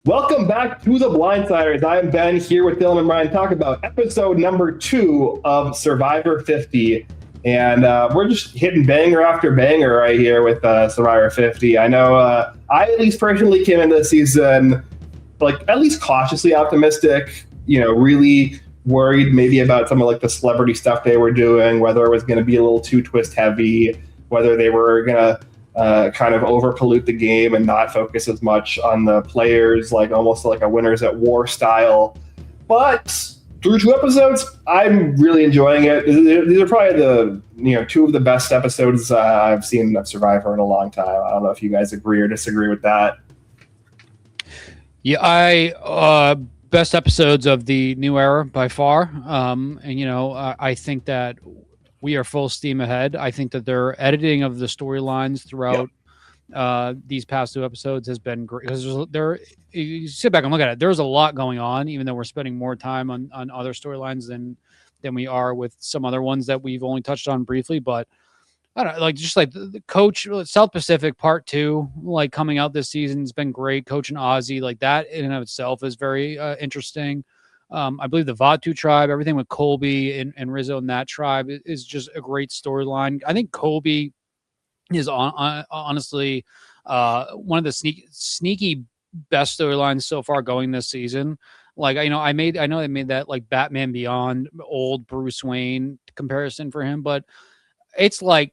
Welcome back to the Blindsiders. I'm Ben here with Dylan and Ryan. Talk about episode number 2 of Survivor 50. And we're just hitting banger after banger right here with Survivor 50. I know I at least personally came into the season like at least cautiously optimistic, really worried maybe about some of like the celebrity stuff they were doing, whether it was going to be a little too twist heavy, whether they were going to kind of over pollute the game and not focus as much on the players, like almost like a winners at war style. But through 2 episodes, I'm really enjoying it. These are probably the 2 of the best episodes I've seen of Survivor in a long time. I don't know if you guys agree or disagree with that. Yeah, best episodes of the new era by far. I think that we are full steam ahead. I think that their editing of the storylines throughout these past 2 episodes has been great. Because you sit back and look at it, there's a lot going on, even though we're spending more time on other storylines than we are with some other ones that we've only touched on briefly. But I don't know, like just like the coach South Pacific Part 2, like coming out this season has been great. Coach and Ozzy, like that in and of itself is very interesting. I believe the Vatu tribe, everything with Colby and Rizzo and that tribe is just a great storyline. I think Colby is honestly one of the sneaky best storylines so far going this season. Like, I know they made that like Batman Beyond old Bruce Wayne comparison for him, but it's like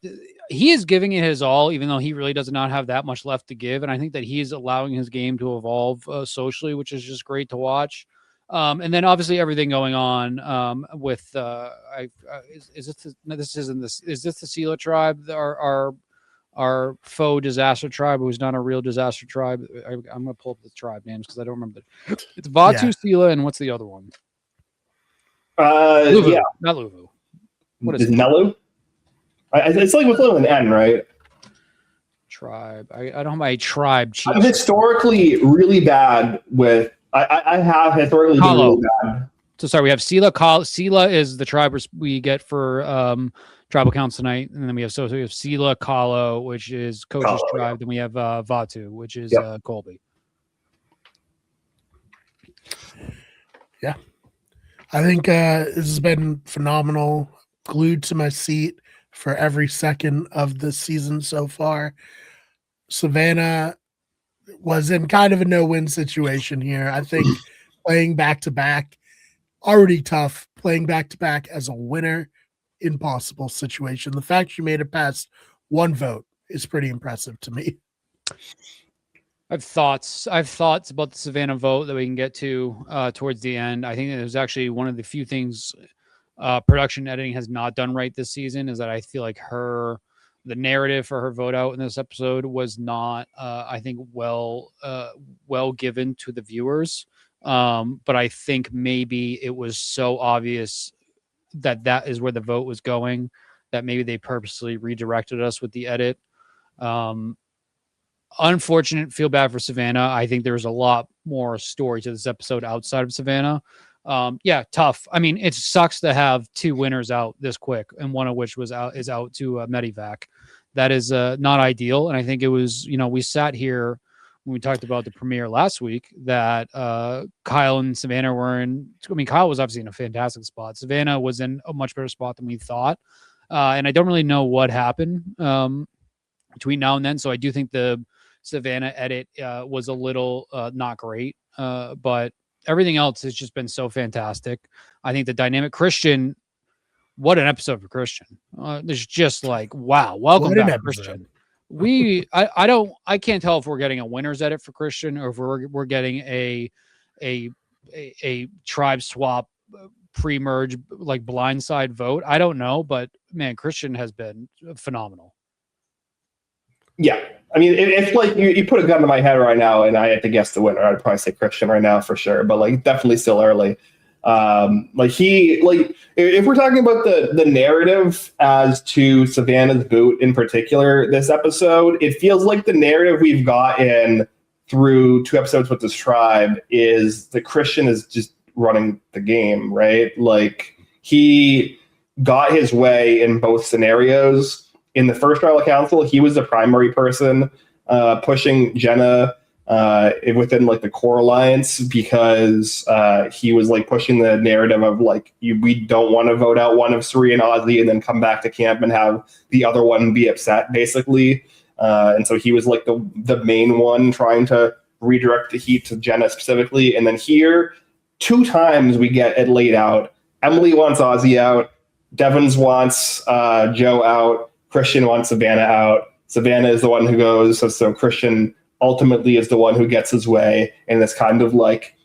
he is giving it his all, even though he really does not have that much left to give. And I think that he's allowing his game to evolve socially, which is just great to watch. And then obviously everything going on with is this the Sela tribe, our faux disaster tribe, who's not a real disaster tribe. I'm gonna pull up the tribe names because I don't remember. It's Vatu, Sela, and what's the other one? Luvu, Yeah, not Luvu. What is it? it? Nelu? It's like with an N, right? Tribe. I don't have my tribe cheat. I'm historically really bad with. I have historically been really bad. So sorry, we have Sela. Sela is the tribe we get for tribal counts tonight, and then we have Sela, Kahlo, which is Coach's tribe. Yeah. Then we have Vatu, which is Colby. Yeah, I think this has been phenomenal. Glued to my seat for every second of the season so far. Savannah was in kind of a no-win situation here. I think playing back-to-back, already tough. Playing back-to-back as a winner, impossible situation. The fact she made it past 1 vote is pretty impressive to me. I have thoughts about the Savannah vote that we can get to towards the end. I think it was actually one of the few things production editing has not done right this season, is that I feel like the narrative for her vote out in this episode was not, I think, well given to the viewers. But I think maybe it was so obvious that is where the vote was going that maybe they purposely redirected us with the edit. Unfortunate, feel bad for Savannah. I think there's a lot more story to this episode outside of Savannah. Tough. I mean, it sucks to have 2 winners out this quick, and one of which is out to Medivac. That is not ideal. And I think it was, we sat here when we talked about the premiere last week that Kyle and Savannah were in. I mean, Kyle was obviously in a fantastic spot. Savannah was in a much better spot than we thought. And I don't really know what happened between now and then. So I do think the Savannah edit was a little not great. But everything else has just been so fantastic. I think the dynamic Christian, what an episode for Christian. There's just like, wow, welcome back, Christian. I can't tell if we're getting a winner's edit for Christian or if we're getting a tribe swap pre-merge like blindside vote. I don't know, but man, Christian has been phenomenal. Yeah. I mean, if like you put a gun to my head right now and I had to guess the winner, I'd probably say Christian right now for sure. But like, definitely still early. If we're talking about the narrative as to Savannah's boot in particular, this episode, it feels like the narrative we've gotten through 2 episodes with this tribe is the Christian is just running the game, right? Like he got his way in both scenarios. In the first tribal council, he was the primary person pushing Jenna within like the core alliance because he was like pushing the narrative of like we don't want to vote out one of Suri and Ozzy and then come back to camp and have the other one be upset basically. And so he was like the main one trying to redirect the heat to Jenna specifically. And then here 2 times we get it laid out. Emily wants Ozzy out. Devins wants Joe out. Christian wants Savannah out. Savannah is the one who goes. So Christian ultimately is the one who gets his way in this kind of like,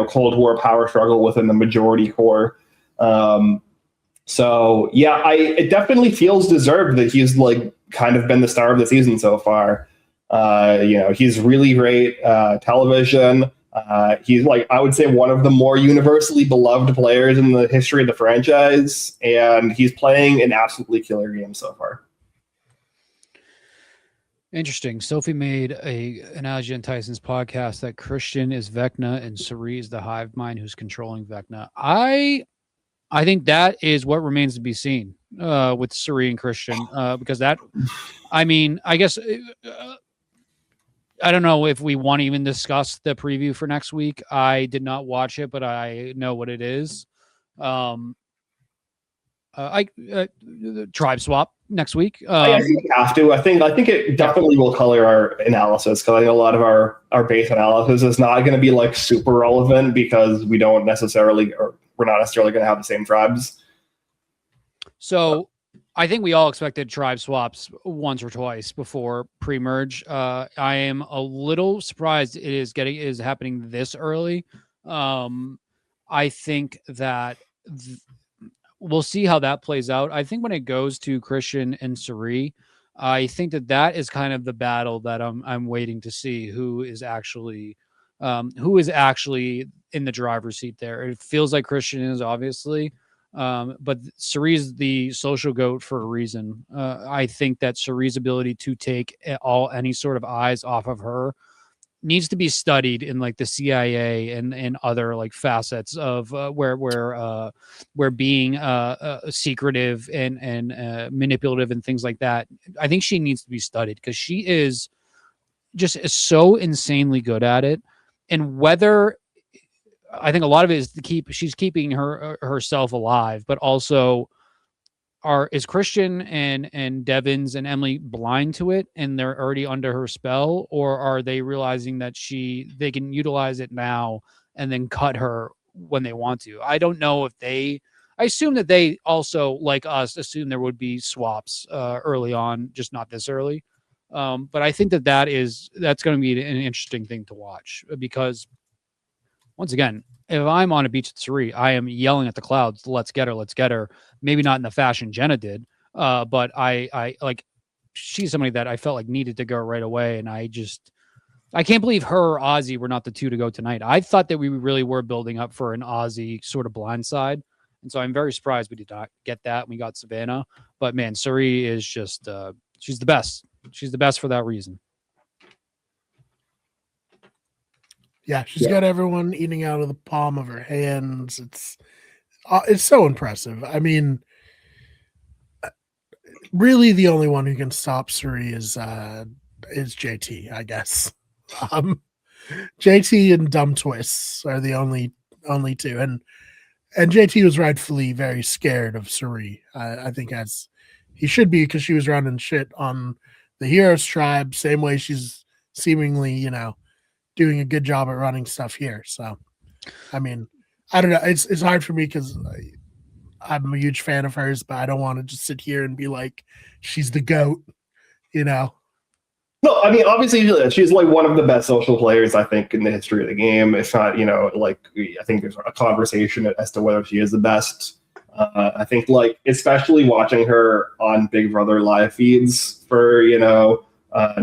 Cold War power struggle within the majority core. So yeah, it definitely feels deserved that he's like kind of been the star of the season so far. He's really great television. He's like, I would say one of the more universally beloved players in the history of the franchise, and he's playing an absolutely killer game so far. Interesting. Sophie made an analogy on Tyson's podcast that Christian is Vecna and Suri is the hive mind who's controlling Vecna. I think that is what remains to be seen with Suri and Christian because that, I guess, I don't know if we want to even discuss the preview for next week. I did not watch it, but I know what it is. Tribe swap next week. I think we have to. I think it definitely will color our analysis because I think a lot of our base analysis is not going to be like super relevant because we're not necessarily going to have the same tribes. So I think we all expected tribe swaps once or twice before pre-merge. I am a little surprised it is happening this early. I think that we'll see how that plays out. I think when it goes to Christian and Suri, I think that is kind of the battle that I'm waiting to see who is actually in the driver's seat there. It feels like Christian is obviously, but Suri's the social goat for a reason. I think that Suri's ability to take any sort of eyes off of her needs to be studied in like the CIA and other like facets of where being secretive and manipulative and things like that. I think she needs to be studied because she is just so insanely good at it. And whether I think a lot of it is she's keeping herself alive, but also is Christian and Devins and Emily blind to it and they're already under her spell, or are they realizing that they can utilize it now and then cut her when they want to? I don't know if I assume that they also, like us, assume there would be swaps early on, just not this early. But I think that's going to be an interesting thing to watch because once again, if I'm on a beach at Suri, I am yelling at the clouds, let's get her. Maybe not in the fashion Jenna did, but I like, she's somebody that I felt like needed to go right away. And I can't believe her or Ozzy were not the two to go tonight. I thought that we really were building up for an Ozzy sort of blindside. And so I'm very surprised we did not get that. We got Savannah, but man, Suri is just, she's the best. She's the best for that reason. Yeah, she's got everyone eating out of the palm of her hands. It's so impressive. I mean, really, the only one who can stop Suri is JT, I guess. JT and Dumb Twists are the only two, and JT was rightfully very scared of Suri. I think as he should be because she was running shit on the Heroes tribe, same way she's seemingly, doing a good job at running stuff here. So, I mean, I don't know. It's hard for me because I'm a huge fan of hers, but I don't want to just sit here and be like, she's the GOAT, No, I mean, obviously, she's like one of the best social players, I think, in the history of the game. If not, like, I think there's a conversation as to whether she is the best. I think, like, especially watching her on Big Brother live feeds for,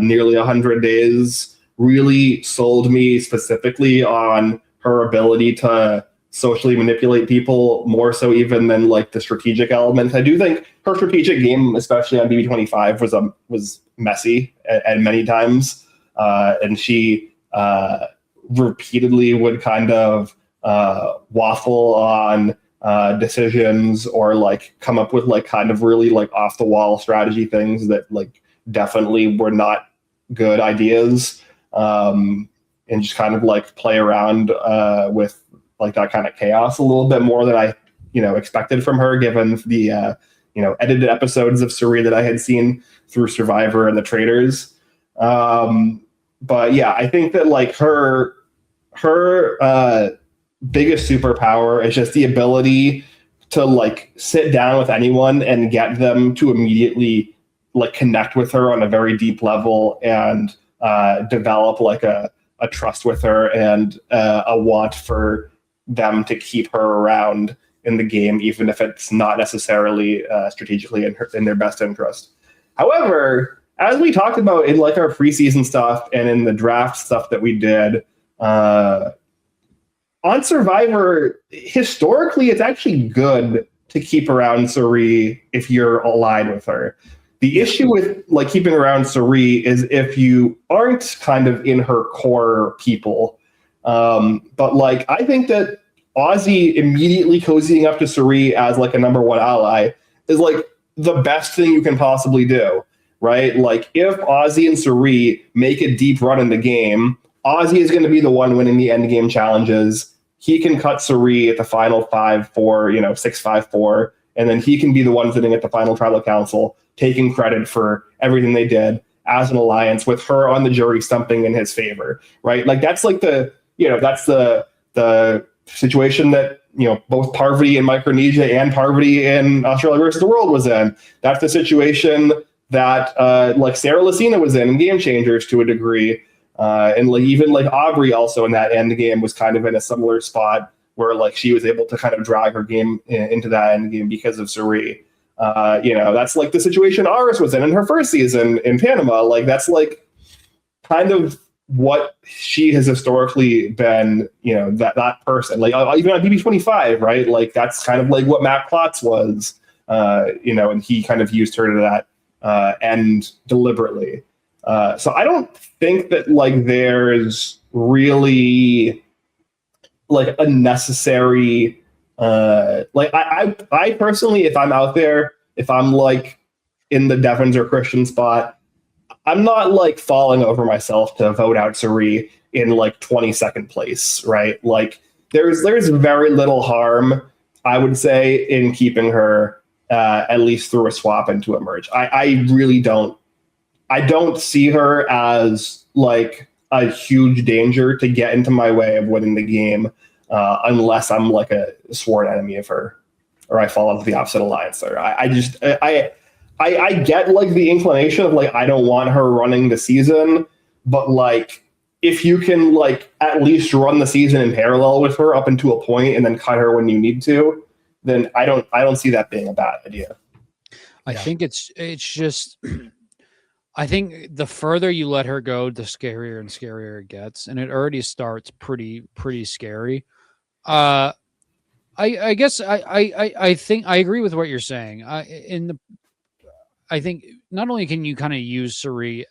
nearly 100 days really sold me specifically on her ability to socially manipulate people more so even than like the strategic element. I do think her strategic game, especially on BB25, was messy and many times, and she repeatedly would kind of waffle on decisions or like come up with like kind of really like off the wall strategy things that like definitely were not good ideas. and just kind of like play around with like that kind of chaos a little bit more than I expected from her, given the edited episodes of Suri that I had seen through Survivor and the Traders. But yeah, I think that like her biggest superpower is just the ability to like sit down with anyone and get them to immediately like connect with her on a very deep level and develop like a trust with her and a want for them to keep her around in the game, even if it's not necessarily strategically in their best interest. However, as we talked about in like our preseason stuff and in the draft stuff that we did, on Survivor, historically, it's actually good to keep around Suri if you're aligned with her. The issue with like keeping around Suri is if you aren't kind of in her core people. But like, I think that Ozzy immediately cozying up to Suri as like a number one ally is like the best thing you can possibly do, right? Like if Ozzy and Suri make a deep run in the game, Ozzy is going to be the one winning the end game challenges. He can cut Suri at the final 5-4, 6-5-4, and then he can be the one sitting at the final tribal council, taking credit for everything they did as an alliance with her on the jury stumping in his favor, right? Like that's like that's the situation that both Parvati in Micronesia and Parvati in Australia versus the World was in. That's the situation that like Sarah Lucina was in Game Changers to a degree. And like even like Aubrey also in that end game was kind of in a similar spot where like she was able to kind of drag her game into that end game because of Suri. That's like the situation Aris was in her first season in Panama. Like that's like kind of what she has historically been, that person. Like even on BB25, right? Like that's kind of like what Matt Klotz was, and he kind of used her to that end deliberately. So I don't think that like there's really like a necessary like I personally, if I'm out there, if I'm like in the Devons or Christian spot, I'm not like falling over myself to vote out Suri in like 22nd place, right? Like there's very little harm, I would say, in keeping her at least through a swap into a merge. I really don't. I don't see her as like a huge danger to get into my way of winning the game unless I'm like a sworn enemy of her or I fall into the opposite alliance there. I get like the inclination of like I don't want her running the season, but like if you can like at least run the season in parallel with her up into a point and then cut her when you need to, then I don't see that being a bad idea. I think it's just I think the further you let her go, the scarier and scarier it gets, and it already starts pretty scary. I guess I think I agree with what you're saying. I think not only can you kind of use Suri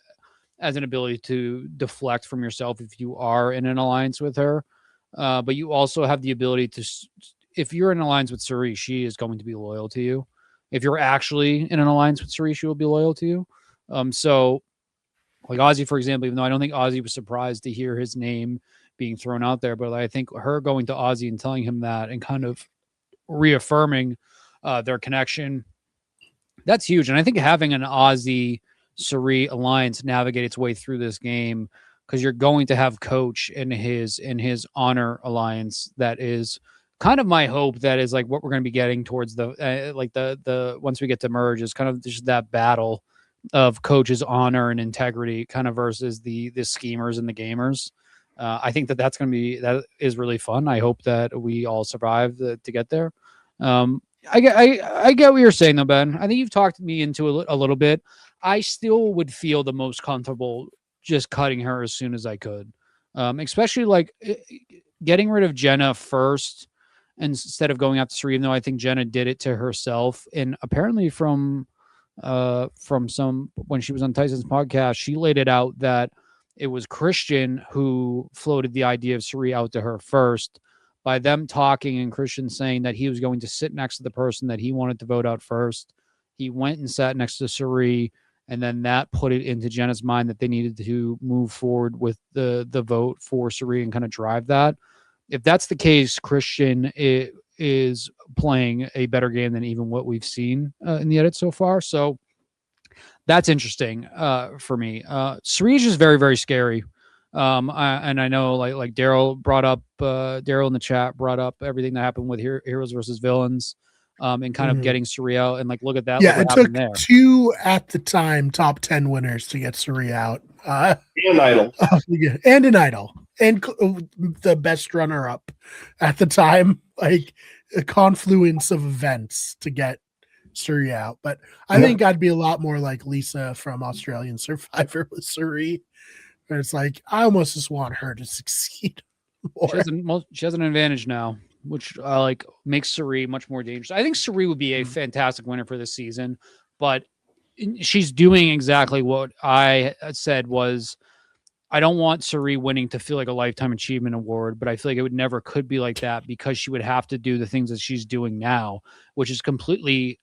as an ability to deflect from yourself if you are in an alliance with her, but you also have the ability to, if you're in an alliance with Suri, she is going to be loyal to you. If you're actually in an alliance with Suri, she will be loyal to you. So like Ozzy, for example, even though I don't think Ozzy was surprised to hear his name being thrown out there, but I think her going to Ozzy and telling him that and kind of reaffirming their connection, that's huge. And I think having an Ozzy Suri alliance navigate its way through this game, because you're going to have Coach in his Honor alliance. That is kind of my hope. That is like what we're going to be getting towards the like the once we get to merge is kind of just that battle of Coach's honor and integrity kind of versus the schemers and the gamers. I think that is really fun. I hope that we all survive to get there. I get what you're saying though, Ben. I think you've talked me into a little bit. I still would feel the most comfortable just cutting her as soon as I could. Especially like getting rid of Jenna first instead of going after Suri, even though I think Jenna did it to herself. And apparently from some, when she was on Tyson's podcast, she laid it out that it was Christian who floated the idea of Suri out to her first by them talking, and Christian saying that he was going to sit next to the person that he wanted to vote out first. He went and sat next to Suri, and then that put it into Jenna's mind that they needed to move forward with the vote for Cirie and kind of drive that. If that's the case, Christian is playing a better game than even what we've seen in the edit so far. So that's interesting for me. Cirie is just very, very scary. And I know like Daryl brought up, Daryl in the chat brought up everything that happened with Heroes versus Villains. And kind of getting Cirie out, and like, look at that. Yeah, look it took there. 2 at the time top 10 winners to get Cirie out. And Idol. And an Idol. And the best runner up at the time. Like a confluence of events to get Cirie out. But I think I'd be a lot more like Lisa from Australian Survivor with Cirie. Where it's like, I almost just want her to succeed more. She has an advantage now, which like makes Cirie much more dangerous. I think Cirie would be a fantastic winner for this season, but she's doing exactly what I said was, I don't want Cirie winning to feel like a lifetime achievement award, but I feel like it never could be like that because she would have to do the things that she's doing now, which is completely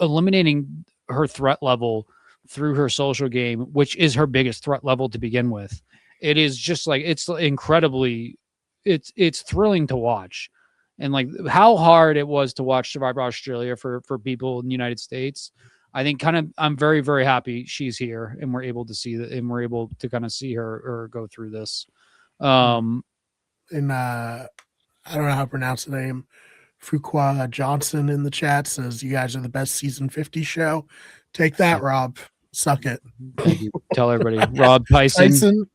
eliminating her threat level through her social game, which is her biggest threat level to begin with. It is just like, it's incredibly, it's thrilling to watch. And like how hard it was to watch Survivor Australia for people in the United States. I think I'm very, very happy she's here and we're able to see that, and we're able to kind of see her or go through this. And I don't know how to pronounce the name. Fuqua Johnson in the chat says, you guys are the best season 50 show. Take that, Rob. Suck it. Thank you. Tell everybody. Rob Tyson.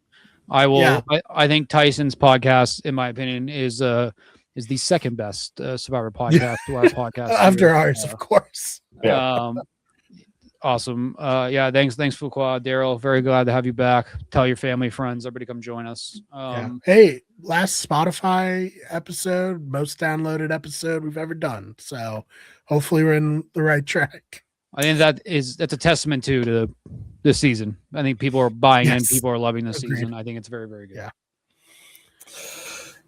I will. Yeah. I think Tyson's podcast, in my opinion, is the second best Survivor podcast to our podcast after ours, of course. Awesome. Thanks Fuqua. Daryl, very glad to have you back. Tell your family, friends, everybody come join us. Hey, last Spotify episode, most downloaded episode we've ever done. So hopefully we're in the right track. I think that's a testament to this season. I think people are buying in, people are loving this season. I think it's very, very good.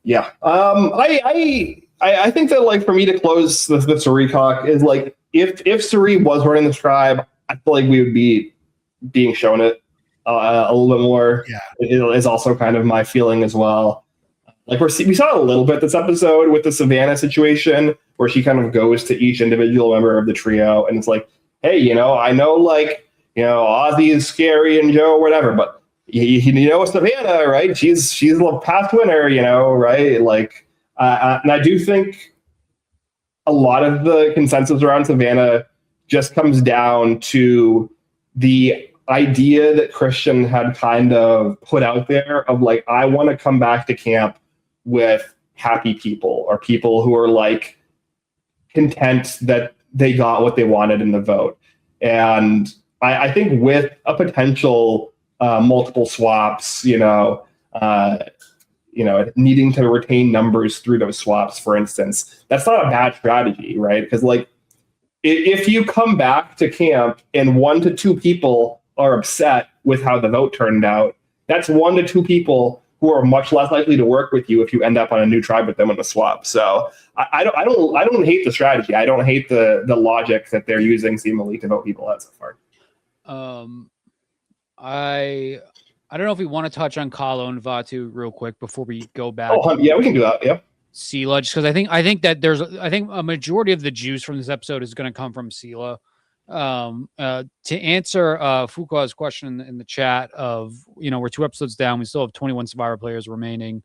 Yeah. I think that, like, for me to close the Cirie talk is like, if Cirie was running the tribe, I feel like we would be being shown it a little bit more. Yeah. It is also kind of my feeling as well. Like we saw a little bit this episode with the Savannah situation where she kind of goes to each individual member of the trio and it's like, hey, I know, like, Ozzy is scary and Joe, whatever, but you know Savannah, right? She's a past winner, right? Like, and I do think a lot of the consensus around Savannah just comes down to the idea that Christian had kind of put out there of like, I want to come back to camp with happy people or people who are like content that they got what they wanted in the vote. And I think with a potential multiple swaps, needing to retain numbers through those swaps, for instance, that's not a bad strategy, right? Because like, if you come back to camp and 1 to 2 people are upset with how the vote turned out, that's 1 to 2 people who are much less likely to work with you if you end up on a new tribe with them in a swap. So I don't hate the strategy. I don't hate the logic that they're using seemingly to vote people out so far. I don't know if we want to touch on Kahlo and Vatu real quick before we go back. Oh yeah, we can do that. Yeah. Sela, just because I think that I think a majority of the juice from this episode is going to come from Sela. To answer Fuqua's question in the chat of, we're 2 episodes down, we still have 21 Survivor players remaining.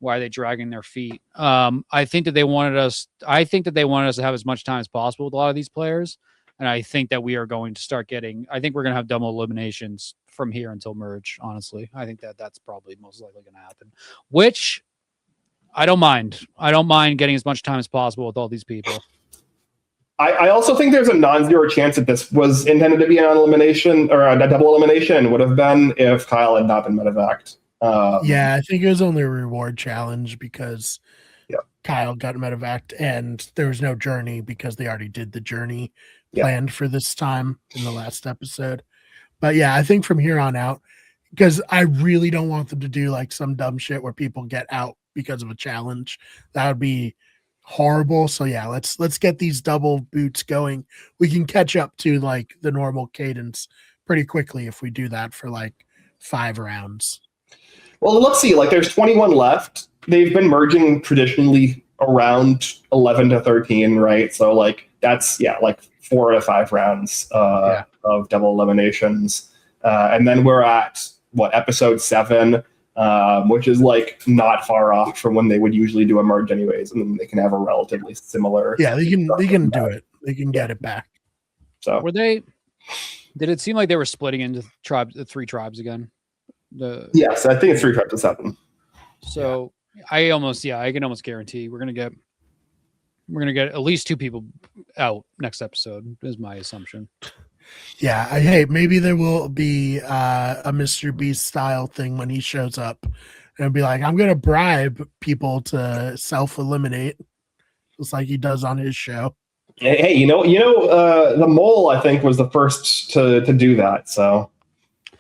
Why are they dragging their feet? I think that they wanted us to have as much time as possible with a lot of these players. And I think that we are going to start I think we're going to have double eliminations from here until merge. Honestly, I think that's probably most likely going to happen, which I don't mind. I don't mind getting as much time as possible with all these people. I also think there's a non-zero chance that this was intended to be an elimination or a double elimination, and would have been if Kyle had not been medevaced. I think it was only a reward challenge because Kyle got medevaced, and there was no journey because they already did the journey planned for this time in the last episode. But I think from here on out, because I really don't want them to do like some dumb shit where people get out because of a challenge. That would be horrible. So yeah, let's get these double boots going. We can catch up to like the normal cadence pretty quickly if we do that for like 5 rounds. Well, let's see. Like, there's 21 left. They've been merging traditionally around 11 to 13, right? So, like, that's, like 4 to 5 rounds of double eliminations. And then we're at, episode 7, which is, like, not far off from when they would usually do a merge anyways. And then they can have a relatively similar... Yeah, they can do it. They can get it back. So did it seem like they were splitting into the 3 tribes again? Yes, I think it's 3 tribes to 7. So I can almost guarantee we're gonna get at least 2 people out next episode is my assumption. Yeah, hey, maybe there will be a Mr. Beast style thing when he shows up, and be like, I'm gonna bribe people to self-eliminate, just like he does on his show. Hey, the mole I think was the first to do that. So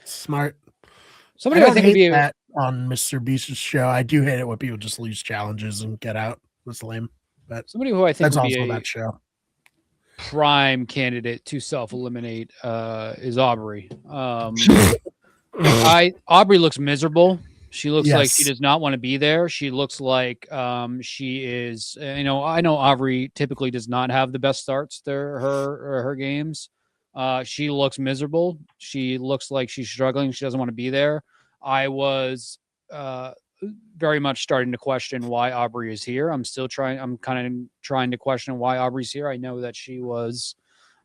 smart. Somebody I think would be that on Mr. Beast's show. I do hate it when people just lose challenges and get out. That's lame. But somebody who I think that's would also be that show. Prime candidate to self-eliminate is Aubrey. Aubrey looks miserable. She looks like she does not want to be there. She looks like she is. I know Aubrey typically does not have the best starts to her games. She looks miserable. She looks like she's struggling. She doesn't want to be there. I was very much starting to question why Aubrey is here. I'm kind of trying to question why Aubrey's here. I know that she was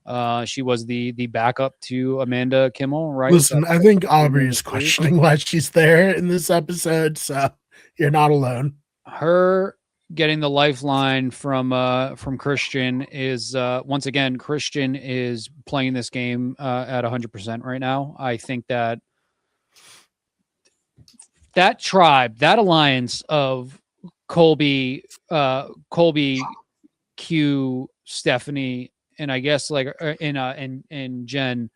the backup to Amanda Kimmel, right? Listen, I think Aubrey is questioning why she's there in this episode, so you're not alone. Her getting the lifeline from Christian is once again, Christian is playing this game at 100% right now. I think that tribe, that alliance of Colby, Q, Stephanie, and I guess and Jen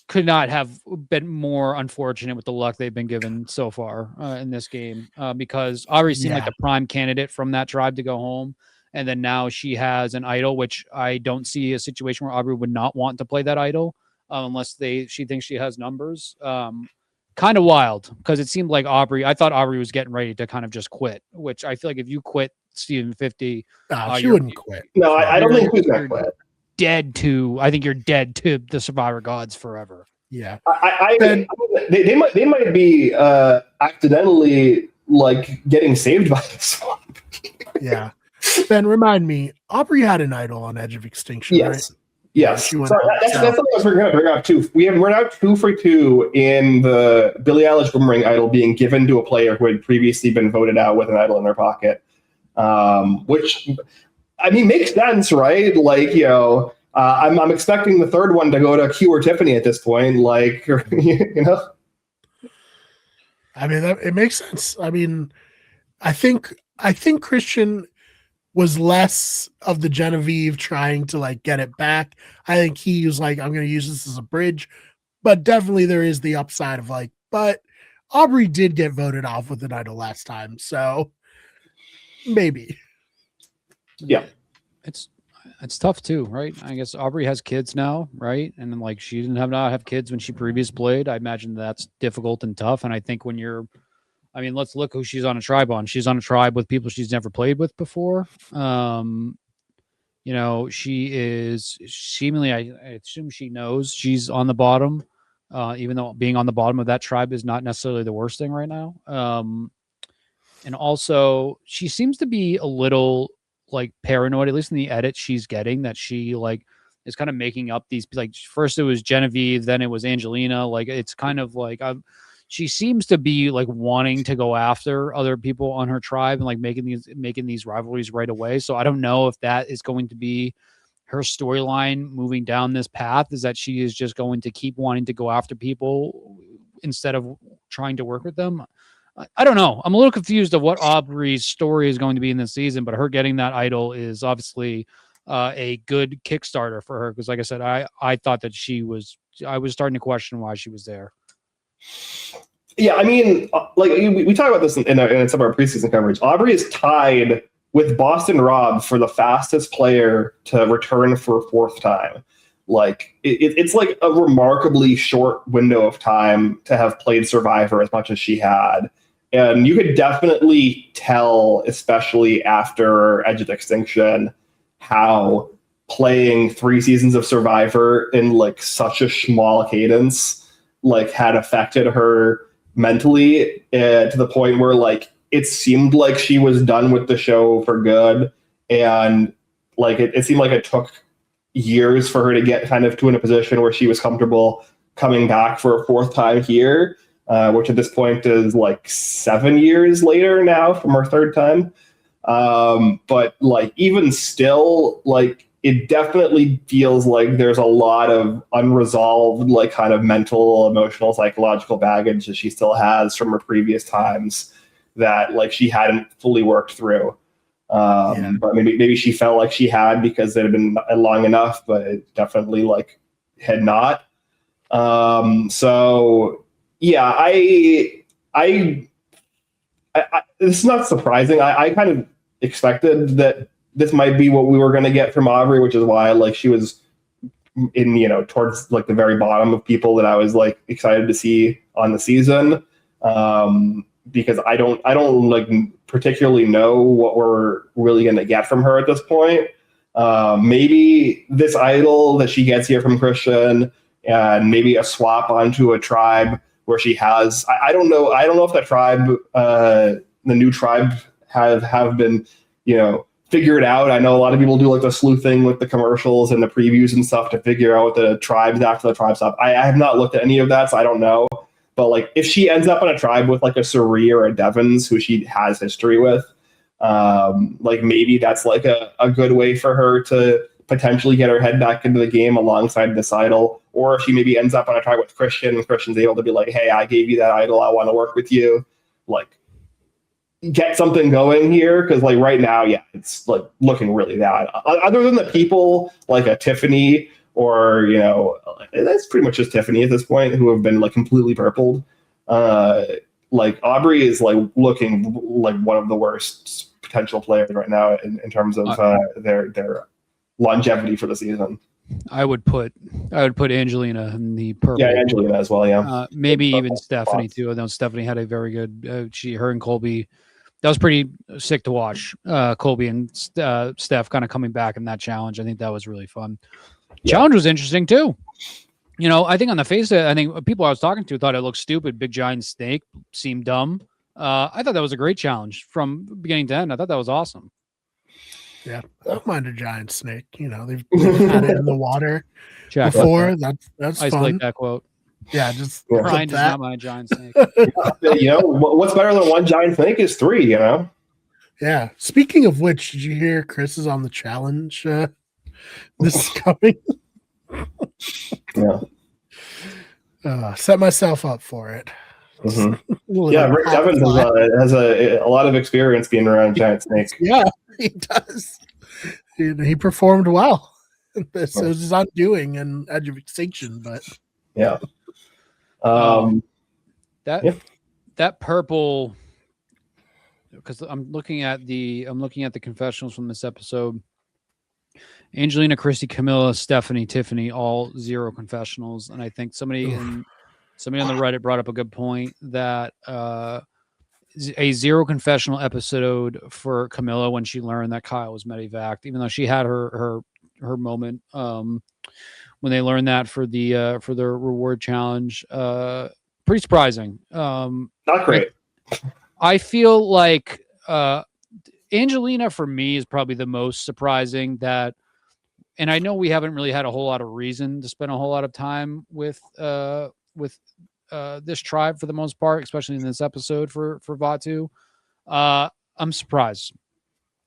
could not have been more unfortunate with the luck they've been given so far in this game because Aubrey seemed like the prime candidate from that tribe to go home. And then now she has an idol, which I don't see a situation where Aubrey would not want to play that idol unless she thinks she has numbers. Kind of wild because it seemed like I thought Aubrey was getting ready to kind of just quit, which I feel like if you quit Steven 50, she wouldn't quit. No, I don't think she's going to quit. I think you're dead to the Survivor gods forever. Yeah. They might be accidentally like getting saved by this one. Yeah. Ben, remind me, Aubrey had an idol on Edge of Extinction, right? Yes. That's what I was going to bring up too. We're now 2 for 2 in the Billie Eilish Boomerang idol being given to a player who had previously been voted out with an idol in their pocket. Which I mean makes sense, right? Like, I'm expecting the third one to go to Q or Tiffany at this point. Like, I mean, it makes sense. I mean, I think Christian was less of the Genevieve trying to like get it back. I think he was like, I'm going to use this as a bridge, but definitely there is the upside of like, but Aubrey did get voted off with an idol last time. So maybe. Yeah. It's tough too, right? I guess Aubrey has kids now, right? And then like she didn't not have kids when she previously played. I imagine that's difficult and tough. And I think when let's look who she's on a tribe on. She's on a tribe with people she's never played with before. She is seemingly, I assume she knows she's on the bottom, even though being on the bottom of that tribe is not necessarily the worst thing right now. And also she seems to be a little like paranoid, at least in the edit she's getting, that she like is kind of making up these, like first it was Genevieve, then it was Angelina. Like it's kind of like she seems to be like wanting to go after other people on her tribe and like making these rivalries right away. So I don't know if that is going to be her storyline moving down this path, is that she is just going to keep wanting to go after people instead of trying to work with them. I don't know. I'm a little confused of what Aubrey's story is going to be in this season, but her getting that idol is obviously a good Kickstarter for her. Because like I said, I thought that I was starting to question why she was there. Yeah, I mean, like we talk about this in some of our preseason coverage. Aubrey is tied with Boston Rob for the fastest player to return for a fourth time. Like it's like a remarkably short window of time to have played Survivor as much as she had. And you could definitely tell, especially after Edge of Extinction, how playing 3 seasons of Survivor in like such a small cadence like had affected her mentally, to the point where like it seemed like she was done with the show for good. And like it seemed like it took years for her to get kind of to in a position where she was comfortable coming back for a fourth time here, which at this point is like 7 years later now from her third time. But like even still, like it definitely feels like there's a lot of unresolved, like kind of mental, emotional, psychological baggage that she still has from her previous times that like she hadn't fully worked through. But maybe she felt like she had because it had been long enough, but it definitely like had not. So yeah, I this is not surprising. I kind of expected that this might be what we were going to get from Aubrey, which is why like she was in, you know, towards like the very bottom of people that I was like excited to see on the season. Because I don't like particularly know what we're really going to get from her at this point. Maybe this idol that she gets here from Christian, and maybe a swap onto a tribe where she has, I don't know if that tribe, the new tribe have been, you know, figured out. I know a lot of people do like the sleuthing with the commercials and the previews and stuff to figure out the tribes after the tribe stuff. I have not looked at any of that, so I don't know. But like if she ends up on a tribe with like a Suri or a Devons who she has history with, like maybe that's like a good way for her to potentially get her head back into the game alongside this idol. Or if she maybe ends up on a tribe with Christian and Christian's able to be like, hey, I gave you that idol, I want to work with you. Like get something going here, because like right now, yeah, it's like looking really bad. Other than the people like a Tiffany, or, you know, that's pretty much just Tiffany at this point, who have been like completely purpled. Like Aubrey is like looking like one of the worst potential players right now in terms of their longevity for the season. I would put Angelina in the purple. Yeah, Angelina as well. Yeah, maybe even Stephanie too. I know Stephanie had a very good. Her and Colby. That was pretty sick to watch. Colby and Steph kind of coming back in that challenge. I think that was really fun. Challenge was interesting too. You know, I think on the face of it, I think people I was talking to thought it looked stupid. Big giant snake seemed dumb. I thought that was a great challenge from beginning to end. I thought that was awesome. Yeah, I don't mind a giant snake. You know, they've had it in the water before. That's I fun. like that quote. Yeah, just Brian does not mind a giant snake. You know, what's better than one giant snake is 3. You know. Yeah. Speaking of which, did you hear Chris is on the challenge? This is coming. Yeah. Set myself up for it. Mm-hmm. Yeah, Rick Evans has a lot of experience being around giant snakes. Yeah, he does. He performed well. So it's his undoing and Edge of Extinction, but yeah. That purple, because I'm looking at the confessionals from this episode. Angelina, Christy, Camilla, Stephanie, Tiffany, all 0 confessionals, and I think somebody on the Reddit brought up a good point that a 0 confessional episode for Camilla when she learned that Kyle was medevaced, even though she had her moment when they learned that for the reward challenge. Pretty surprising. Not great. I feel like Angelina for me is probably the most surprising that. And I know we haven't really had a whole lot of reason to spend a whole lot of time with this tribe for the most part, especially in this episode for Vatu. I'm surprised.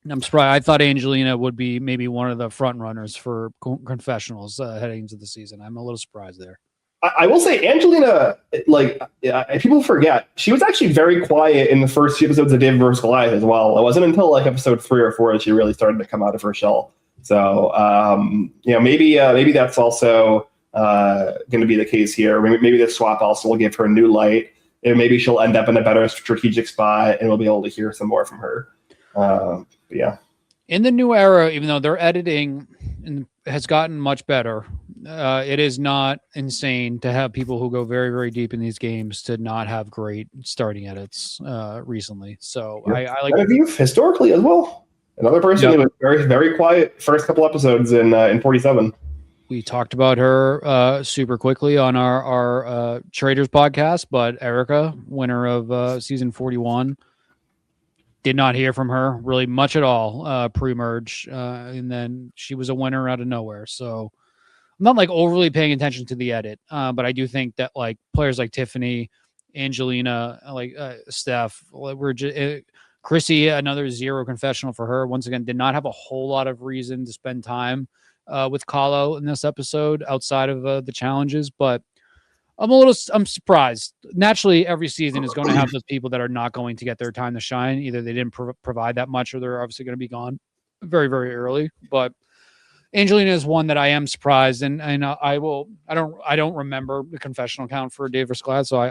I thought Angelina would be maybe one of the front runners for confessionals heading into the season. I'm a little surprised there. I will say Angelina, like people forget, she was actually very quiet in the first few episodes of David vs. Goliath as well. It wasn't until like episode 3 or 4 that she really started to come out of her shell. So, you know, maybe that's also going to be the case here. Maybe this swap also will give her a new light, and maybe she'll end up in a better strategic spot, and we'll be able to hear some more from her. Yeah. In the new era, even though their editing has gotten much better, it is not insane to have people who go very, very deep in these games to not have great starting edits recently. So Yep. I like Genevieve historically as well. Another person who was very, very quiet first couple episodes in 47. We talked about her super quickly on our Traders podcast, but Erica, winner of season 41, did not hear from her really much at all pre-merge, and then she was a winner out of nowhere. So I'm not like overly paying attention to the edit, but I do think that like players like Tiffany, Angelina, like Steph, we're just Chrissy, another zero confessional for her. Once again, did not have a whole lot of reason to spend time with Kahlo in this episode outside of the challenges, but I'm surprised. Naturally, every season is going to have those people that are not going to get their time to shine. Either they didn't provide that much, or they're obviously going to be gone very, very early. But Angelina is one that I am surprised, and I don't remember the confessional count for Dave Rasclad, so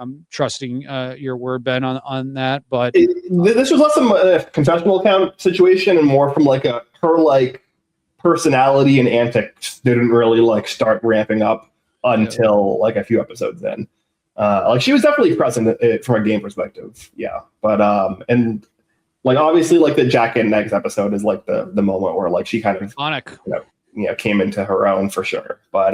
I'm trusting your word, Ben, on that. But This was less of a confessional count situation and more from like her like personality and antics didn't really like start ramping up until like a few episodes in. Like she was definitely present from a game perspective, yeah. But and like obviously like the Jack and Negs episode is like the moment where like she kind of iconic, came into her own for sure. But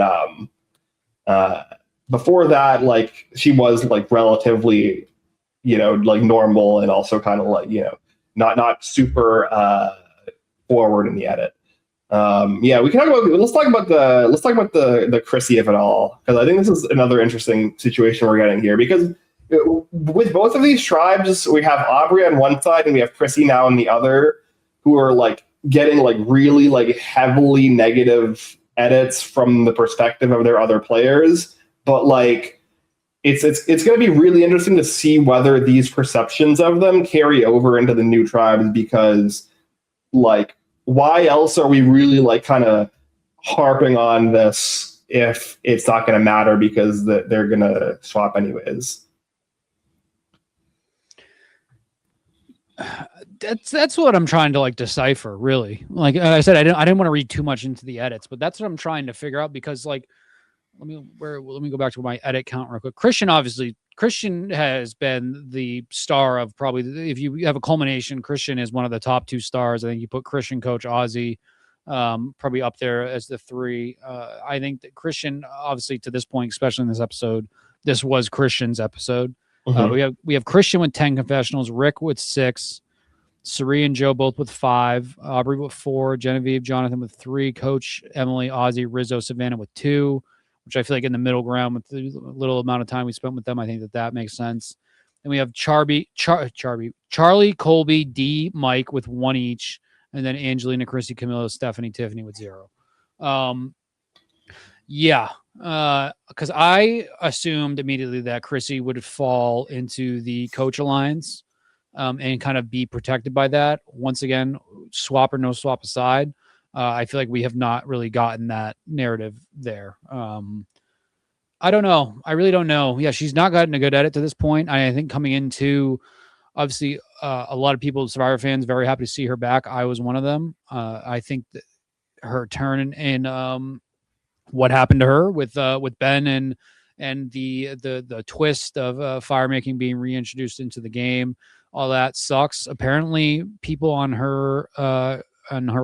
before that, like she was like relatively like normal and also kind of like not super forward in the edit. We can talk about let's talk about the Chrissy of it all, because I think this is another interesting situation we're getting here, because with both of these tribes we have Aubrey on one side and we have Chrissy now on the other, who are like getting like really like heavily negative edits from the perspective of their other players. But like it's going to be really interesting to see whether these perceptions of them carry over into the new tribes, because like why else are we really like kind of harping on this if it's not going to matter because they're going to swap anyways? That's what I'm trying to like decipher, really. Like I said, I didn't want to read too much into the edits, but that's what I'm trying to figure out, because like let me go back to my edit count real quick. Christian has been the star of probably, if you have a culmination, Christian is one of the top two stars. I think you put Christian, Coach Ozzy, probably up there as the three. I think that Christian, obviously to this point, especially in this episode, this was Christian's episode. We have Christian with 10 confessionals, Rick with 6, Sari and Joe both with 5, Aubrey with 4, Genevieve, Jonathan with 3, Coach, Emily, Ozzy, Rizzo, Savannah with 2, which I feel like in the middle ground with the little amount of time we spent with them, I think that makes sense. And we have Charlie, Colby, D, Mike with 1 each, and then Angelina, Chrissy, Camilo, Stephanie, Tiffany with 0. Because I assumed immediately that Chrissy would fall into the Coach Alliance and kind of be protected by that. Once again, swap or no swap aside, I feel like we have not really gotten that narrative there. I don't know. I really don't know. Yeah, she's not gotten a good edit to this point. I think coming into, obviously, a lot of people, Survivor fans, very happy to see her back. I was one of them. I think that her turn in what happened to her with Ben and the twist of fire making being reintroduced into the game, all that sucks. Apparently, people on her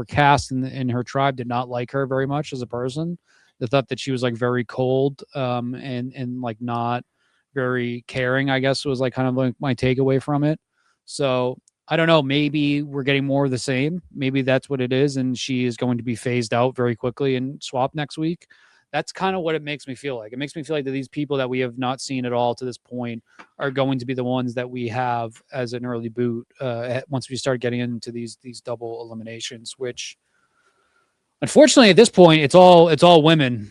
cast and in her tribe did not like her very much as a person. They thought that she was like very cold and like not very caring, I guess was like kind of like my takeaway from it. So I don't know, maybe we're getting more of the same. Maybe that's what it is, and she is going to be phased out very quickly and swap next week. That's kind of what it makes me feel like. It makes me feel like that these people that we have not seen at all to this point are going to be the ones that we have as an early boot once we start getting into these double eliminations, which unfortunately at this point it's all women.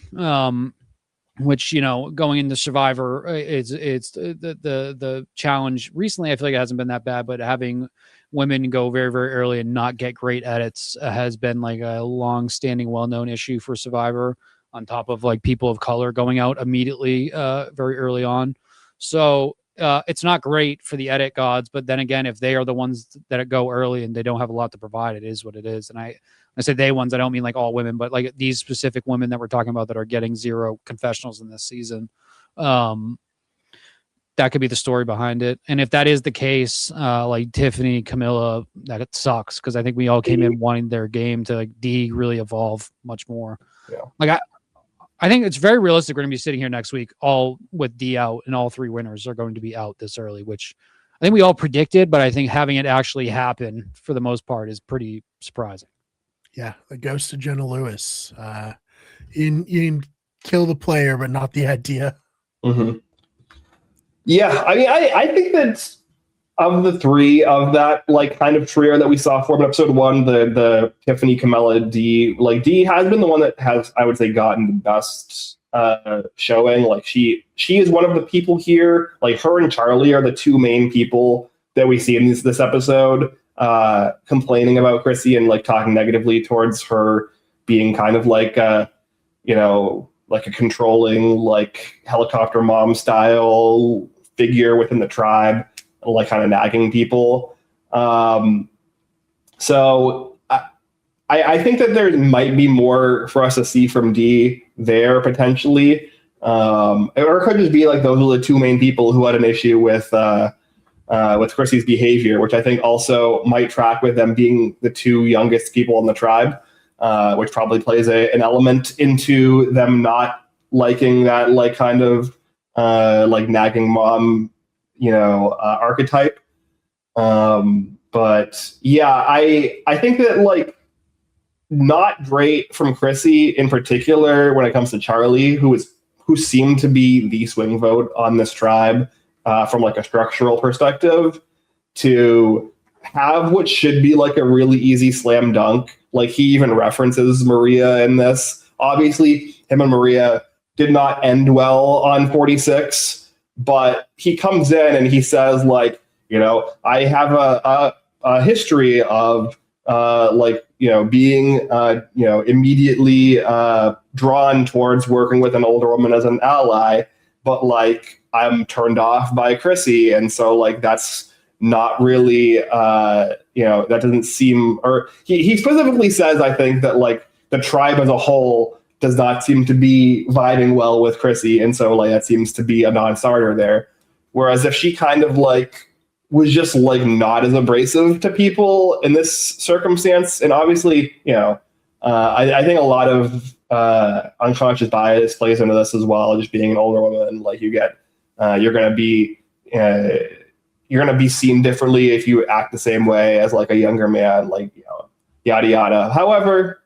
Which, going into Survivor, it's the challenge recently. I feel like it hasn't been that bad, but having women go very, very early and not get great edits has been like a long-standing, well-known issue for Survivor, on top of like people of color going out immediately very early on. So it's not great for the edit gods, but then again, if they are the ones that go early and they don't have a lot to provide, it is what it is. And I say they ones, I don't mean like all women, but like these specific women that we're talking about that are getting 0 confessionals in this season. That could be the story behind it. And if that is the case, like Tiffany, Camilla, that it sucks, because I think we all came in wanting their game to like D really evolve much more. Yeah. Like I think it's very realistic. We're going to be sitting here next week, all with D out, and all 3 winners are going to be out this early, which I think we all predicted, but I think having it actually happen for the most part is pretty surprising. Yeah, the ghost of Jenna Lewis. You can kill the player, but not the idea. Mm-hmm. Yeah, I mean, I think that of the 3 of that like kind of trio that we saw for episode 1, the Tiffany, Camilla, D, like D has been the one that has, I would say, gotten the best showing. Like she is one of the people here. Like her and Charlie are the 2 main people that we see in this episode complaining about Chrissy and like talking negatively towards her being kind of like like a controlling, like helicopter mom style figure within the tribe, like kind of nagging people. So I think that there might be more for us to see from D there potentially. Or it could just be like those are the 2 main people who had an issue with Chrissy's behavior, which I think also might track with them being the 2 youngest people in the tribe. Which probably plays an element into them not liking that like kind of like nagging mom, archetype. But yeah, I think that like not great from Chrissy in particular when it comes to Charlie, who seemed to be the swing vote on this tribe from like a structural perspective, to have what should be like a really easy slam dunk. Like he even references Maria in this. Obviously, him and Maria did not end well on 46, but he comes in and he says like, I have a history of being immediately drawn towards working with an older woman as an ally, but like I'm turned off by Chrissy, and so like that's not really, that doesn't seem, or he specifically says, I think, that like the tribe as a whole does not seem to be vibing well with Chrissy. And so like that seems to be a non-starter there. Whereas if she kind of like was just like not as abrasive to people in this circumstance, and obviously, I think a lot of unconscious bias plays into this as well, just being an older woman, like you get, you're going to be seen differently if you act the same way as like a younger man, like, yada, yada. However,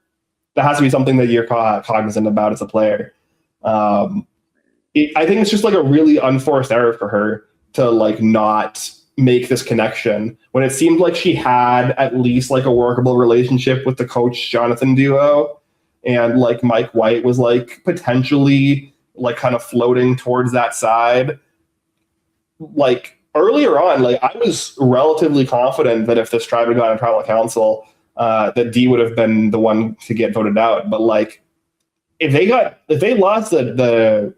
that has to be something that you're cognizant about as a player. I think it's just like a really unforced error for her to like not make this connection when it seemed like she had at least like a workable relationship with the Coach Jonathan duo, and like Mike White was like potentially like kind of floating towards that side. Like earlier on, like I was relatively confident that if this tribe had gone to tribal council, that D would have been the one to get voted out. But like if they lost the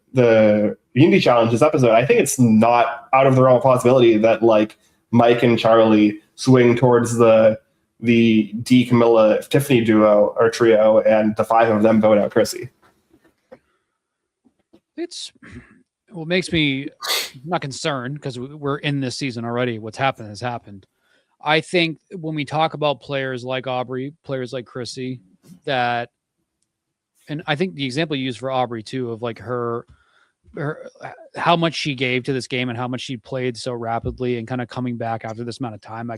Unity Challenge this episode, I think it's not out of the realm of possibility that like Mike and Charlie swing towards the D, Camilla, Tiffany duo or trio, and the 5 of them vote out Chrissy. It's what makes me not concerned, because we're in this season already. What's happened has happened. I think when we talk about players like Aubrey, players like Chrissy, that, and I think the example you used for Aubrey too, of like her how much she gave to this game and how much she played so rapidly and kind of coming back after this amount of time, I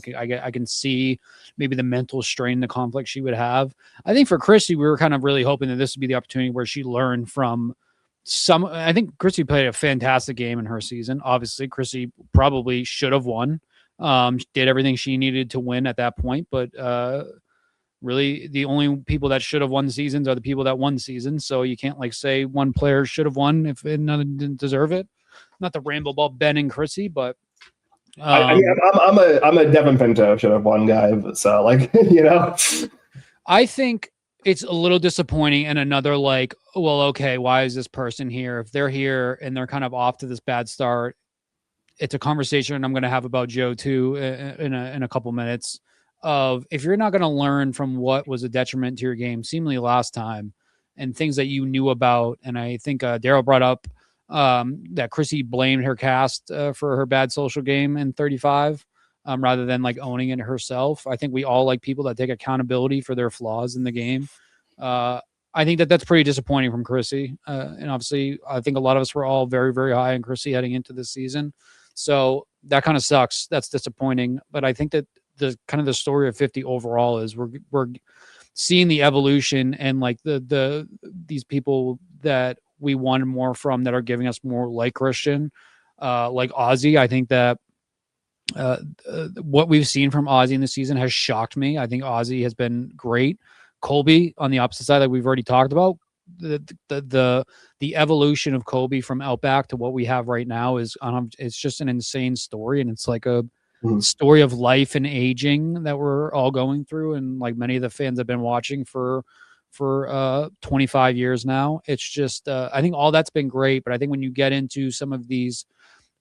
can see maybe the mental strain, the conflict she would have. I think for Chrissy, we were kind of really hoping that this would be the opportunity where she learned from I think Chrissy played a fantastic game in her season. Obviously, Chrissy probably should have won. Did everything she needed to win at that point, but really the only people that should have won seasons are the people that won seasons. So you can't like say one player should have won if another didn't deserve it. Not the rainbow ball Ben and Chrissy, but I'm a Devin Pinto should have won guy. So like, I think it's a little disappointing, and another like, well, okay, why is this person here? If they're here and they're kind of off to this bad start, it's a conversation I'm going to have about Joe too in a couple minutes. Of if you're not going to learn from what was a detriment to your game seemingly last time and things that you knew about, and I think Daryl brought up that Chrissy blamed her cast for her bad social game in 35 rather than like owning it herself. I think we all like people that take accountability for their flaws in the game. I think that's pretty disappointing from Chrissy. And obviously, I think a lot of us were all very, very high on Chrissy heading into this season. So that kind of sucks. That's disappointing. But I think that the kind of the story of 50 overall is we're seeing the evolution and like these people that we wanted more from that are giving us more like Christian, like Ozzy. I think that what we've seen from Ozzy in the season has shocked me. I think Ozzy has been great. Colby on the opposite side that we've already talked about, the evolution of Colby from Outback to what we have right now is it's just an insane story, and it's like a story of life and aging that we're all going through, and like many of the fans have been watching for 25 years now. It's just I think all that's been great, but I think when you get into some of these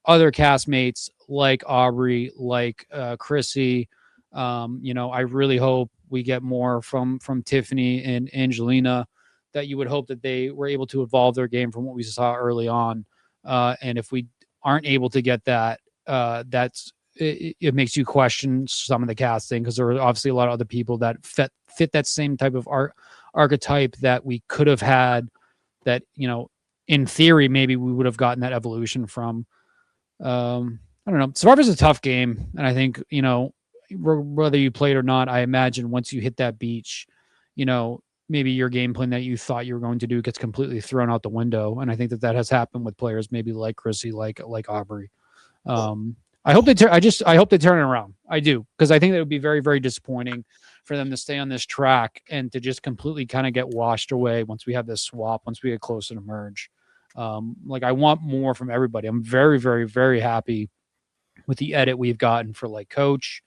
other castmates like Aubrey, like Chrissy, I really hope we get more from Tiffany and Angelina, that you would hope that they were able to evolve their game from what we saw early on. And if we aren't able to get that, it makes you question some of the casting, because there are obviously a lot of other people that fit that same type of archetype that we could have had that, in theory, maybe we would have gotten that evolution from. I don't know. Survivor's a tough game. And I think, whether you played or not, I imagine once you hit that beach, maybe your game plan that you thought you were going to do gets completely thrown out the window. And I think that has happened with players maybe like Chrissy, like Aubrey. I hope they turn it around. I do, because I think that would be very, very disappointing for them to stay on this track and to just completely kind of get washed away once we have this swap, once we get closer to merge. I want more from everybody. I'm very, very, very happy with the edit we've gotten for like Coach,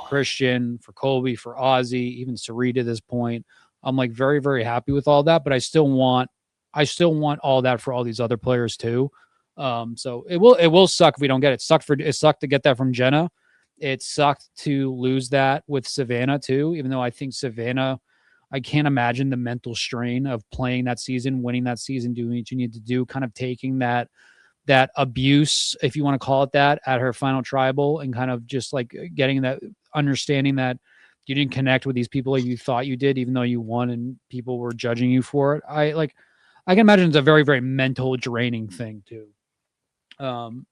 Christian, for Colby, for Ozzy, even Sarita at this point. I'm like very, very happy with all that, but I still want all that for all these other players too. So it will suck if we don't get it. It sucked to get that from Jenna. It sucked to lose that with Savannah too, even though I think Savannah, I can't imagine the mental strain of playing that season, winning that season, doing what you need to do, kind of taking that abuse, if you want to call it that, at her final tribal, and kind of just like getting that understanding that you didn't connect with these people like you thought you did, even though you won and people were judging you for it. I can imagine it's a very, very mental draining thing too.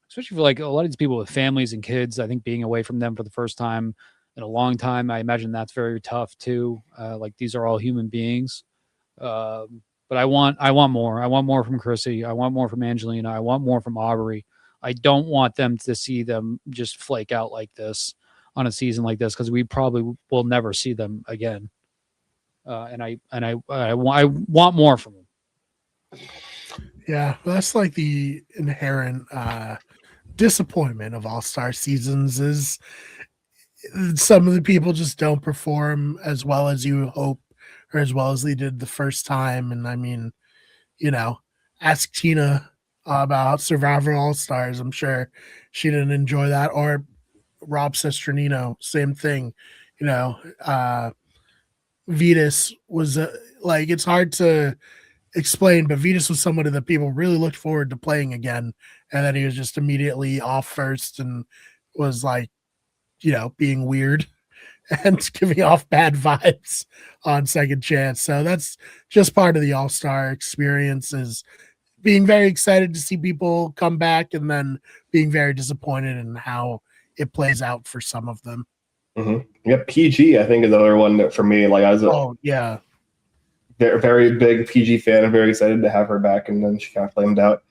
Especially for like a lot of these people with families and kids. I think being away from them for the first time in a long time, I imagine that's very tough too. Like these are all human beings. But I want more. I want more from Chrissy. I want more from Angelina. I want more from Aubrey. I don't want them to see them just flake out like this on a season like this, because we probably will never see them again. And I want more from them. Yeah, that's like the inherent disappointment of All-Star seasons is some of the people just don't perform as well as you hope, or as well as they did the first time. And I mean, ask Tina about Survivor All-Stars. I'm sure she didn't enjoy that. Or Rob Sesternino, same thing. Vetus was it's hard to explain, but Vetus was somebody that people really looked forward to playing again, and then he was just immediately off first and was being weird and giving off bad vibes on second chance. So that's just part of the All-Star experience, is being very excited to see people come back and then being very disappointed in how it plays out for some of them. Mm-hmm. Yeah, PG, I think, is another one that for me, like I was very big PG fan. I'm very excited to have her back, and then she kind of flamed out.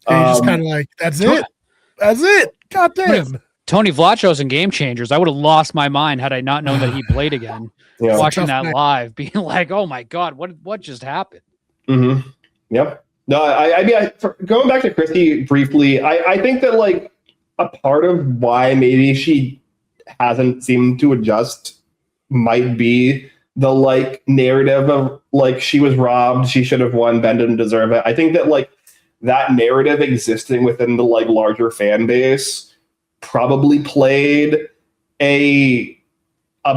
Just kind of like, that's it. God damn. Tony Vlachos and Game Changers, I would have lost my mind had I not known that he played again. Yeah. Watching that live, being like, "Oh my god, what just happened?" Mm-hmm. Yep. No, I mean, going back to Christy briefly, I think that like a part of why maybe she hasn't seemed to adjust might be the like narrative of like she was robbed, she should have won, Ben didn't deserve it. I think that like that narrative existing within the like larger fan base probably played a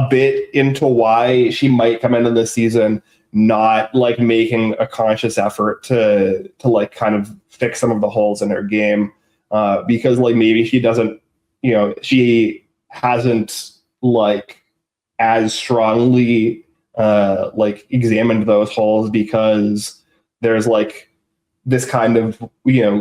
bit into why she might come into this season not like making a conscious effort to like kind of fix some of the holes in her game, because like maybe she doesn't, she hasn't like as strongly like examined those holes, because there's like this kind of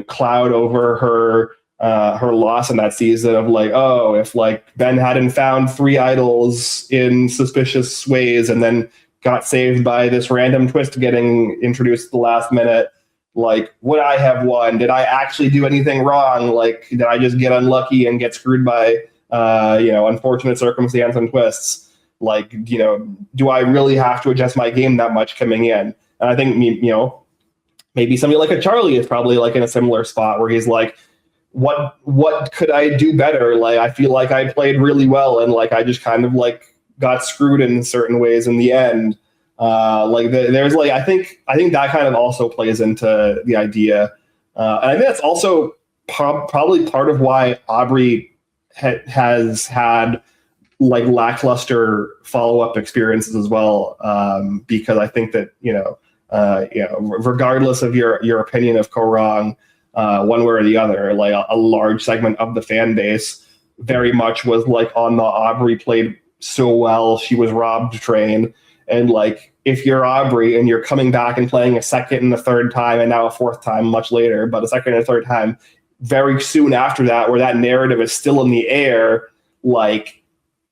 cloud over her loss in that season of like, oh, if like Ben hadn't found 3 idols in suspicious ways and then got saved by this random twist getting introduced at the last minute, like, would I have won? Did I actually do anything wrong? Like, did I just get unlucky and get screwed by unfortunate circumstance and twists? Like, do I really have to adjust my game that much coming in? And I think maybe somebody like a Charlie is probably like in a similar spot where he's like, what could I do better? Like, I feel like I played really well and like I just kind of like got screwed in certain ways in the end. There's like I think that kind of also plays into the idea, and I think that's also probably part of why Aubrey has had like lackluster follow-up experiences as well, because I think that regardless of your opinion of Korong, one way or the other, like a large segment of the fan base very much was like on the Aubrey played so well, she was robbed train. And like, if you're Aubrey and you're coming back and playing a second and a third time and now a fourth time much later, but a second and a third time very soon after that, where that narrative is still in the air, like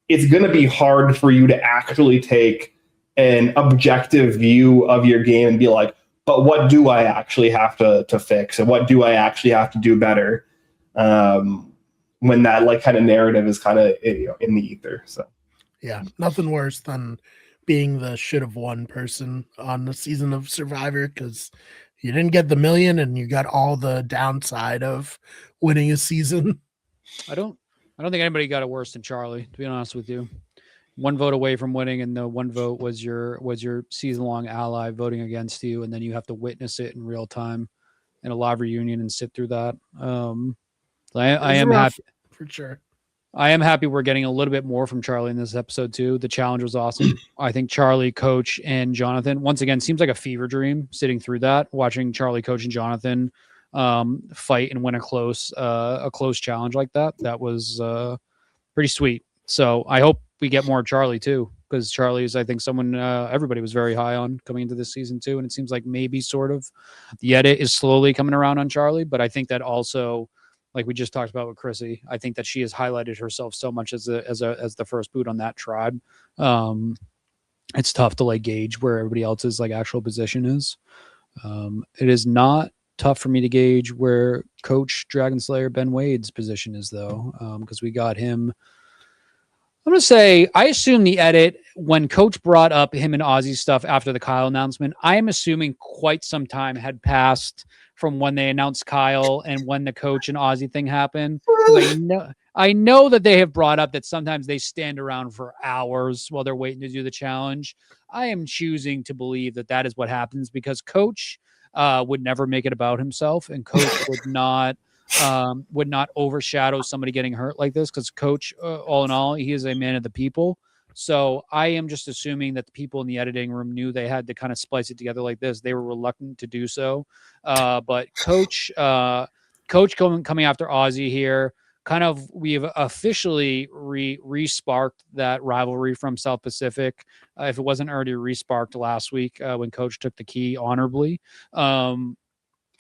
it's going to be hard for you to actually take an objective view of your game and be like, but what do I actually have to fix? And what do I actually have to do better? When that like kind of narrative is kind of in the ether. So yeah, nothing worse than being the should have won person on the season of Survivor, because you didn't get the million and you got all the downside of winning a season. I don't think anybody got it worse than Charlie, to be honest with you. 1 vote away from winning, and the 1 vote was your season-long ally voting against you, and then you have to witness it in real time in a live reunion and sit through that. I am happy for sure. I am happy we're getting a little bit more from Charlie in this episode too. The challenge was awesome. I think Charlie, Coach, and Jonathan, once again, seems like a fever dream sitting through that, watching Charlie, Coach, and Jonathan fight and win a close challenge like that. That was pretty sweet. So I hope we get more of Charlie too, because Charlie is, I think, someone everybody was very high on coming into this season too. And it seems like maybe sort of the edit is slowly coming around on Charlie, but I think that also, like we just talked about with Chrissy, I think that she has highlighted herself so much as the first boot on that tribe. It's tough to like gauge where everybody else's like actual position is. It is not tough for me to gauge where Coach Dragon Slayer Ben Wade's position is though, because we got him. I'm going to say, I assume the edit, when Coach brought up him and Ozzy's stuff after the Kyle announcement, I am assuming quite some time had passed from when they announced Kyle and when the Coach and Ozzy thing happened. I know that they have brought up that sometimes they stand around for hours while they're waiting to do the challenge. I am choosing to believe that that is what happens, because Coach would never make it about himself, and Coach would not overshadow somebody getting hurt like this, because Coach, all in all, he is a man of the people. So I am just assuming that the people in the editing room knew they had to kind of splice it together like this. They were reluctant to do so. But Coach coming after Ozzy here, kind of, we've officially re-sparked that rivalry from South Pacific. If it wasn't already re-sparked last week when Coach took the key honorably.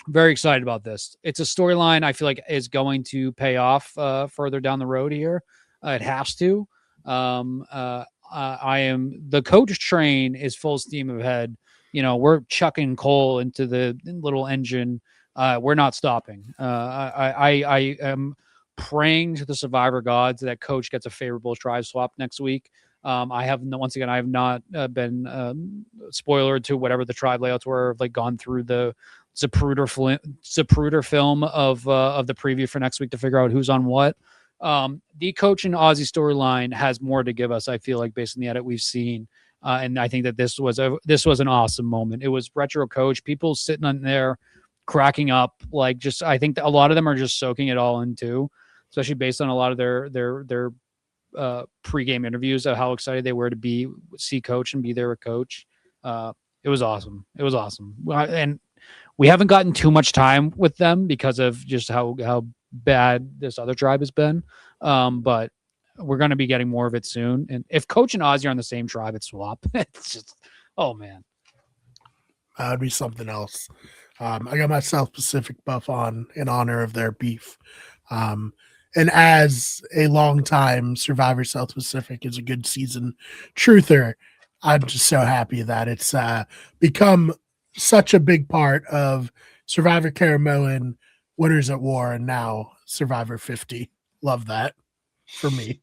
Very excited about this. It's a storyline I feel like is going to pay off further down the road here. It has to. The Coach train is full steam ahead. We're chucking coal into the little engine. We're not stopping. I am praying to the Survivor gods that Coach gets a favorable tribe swap next week. I have not been spoiler to whatever the tribe layouts were. I've like gone through the Zapruder film of the preview for next week to figure out who's on what. The Coach and Ozzy storyline has more to give us, I feel like, based on the edit we've seen. And I think that this was an awesome moment. It was retro Coach, people sitting on there cracking up. I think that a lot of them are just soaking it all in too. especially based on a lot of their pregame interviews of how excited they were to see coach and be there with coach. It was awesome. It was awesome. And we haven't gotten too much time with them because of just how bad this other tribe has been. But we're going to be getting more of it soon. And if coach and Ozzy are on the same tribe, it's swap. It's just, oh man. That would be something else. I got my South Pacific buff on in honor of their beef. And as a longtime Survivor South Pacific is a good season truther, I'm just so happy that it's become such a big part of Survivor Caramoan, Winners at War, and now Survivor 50. Love that for me.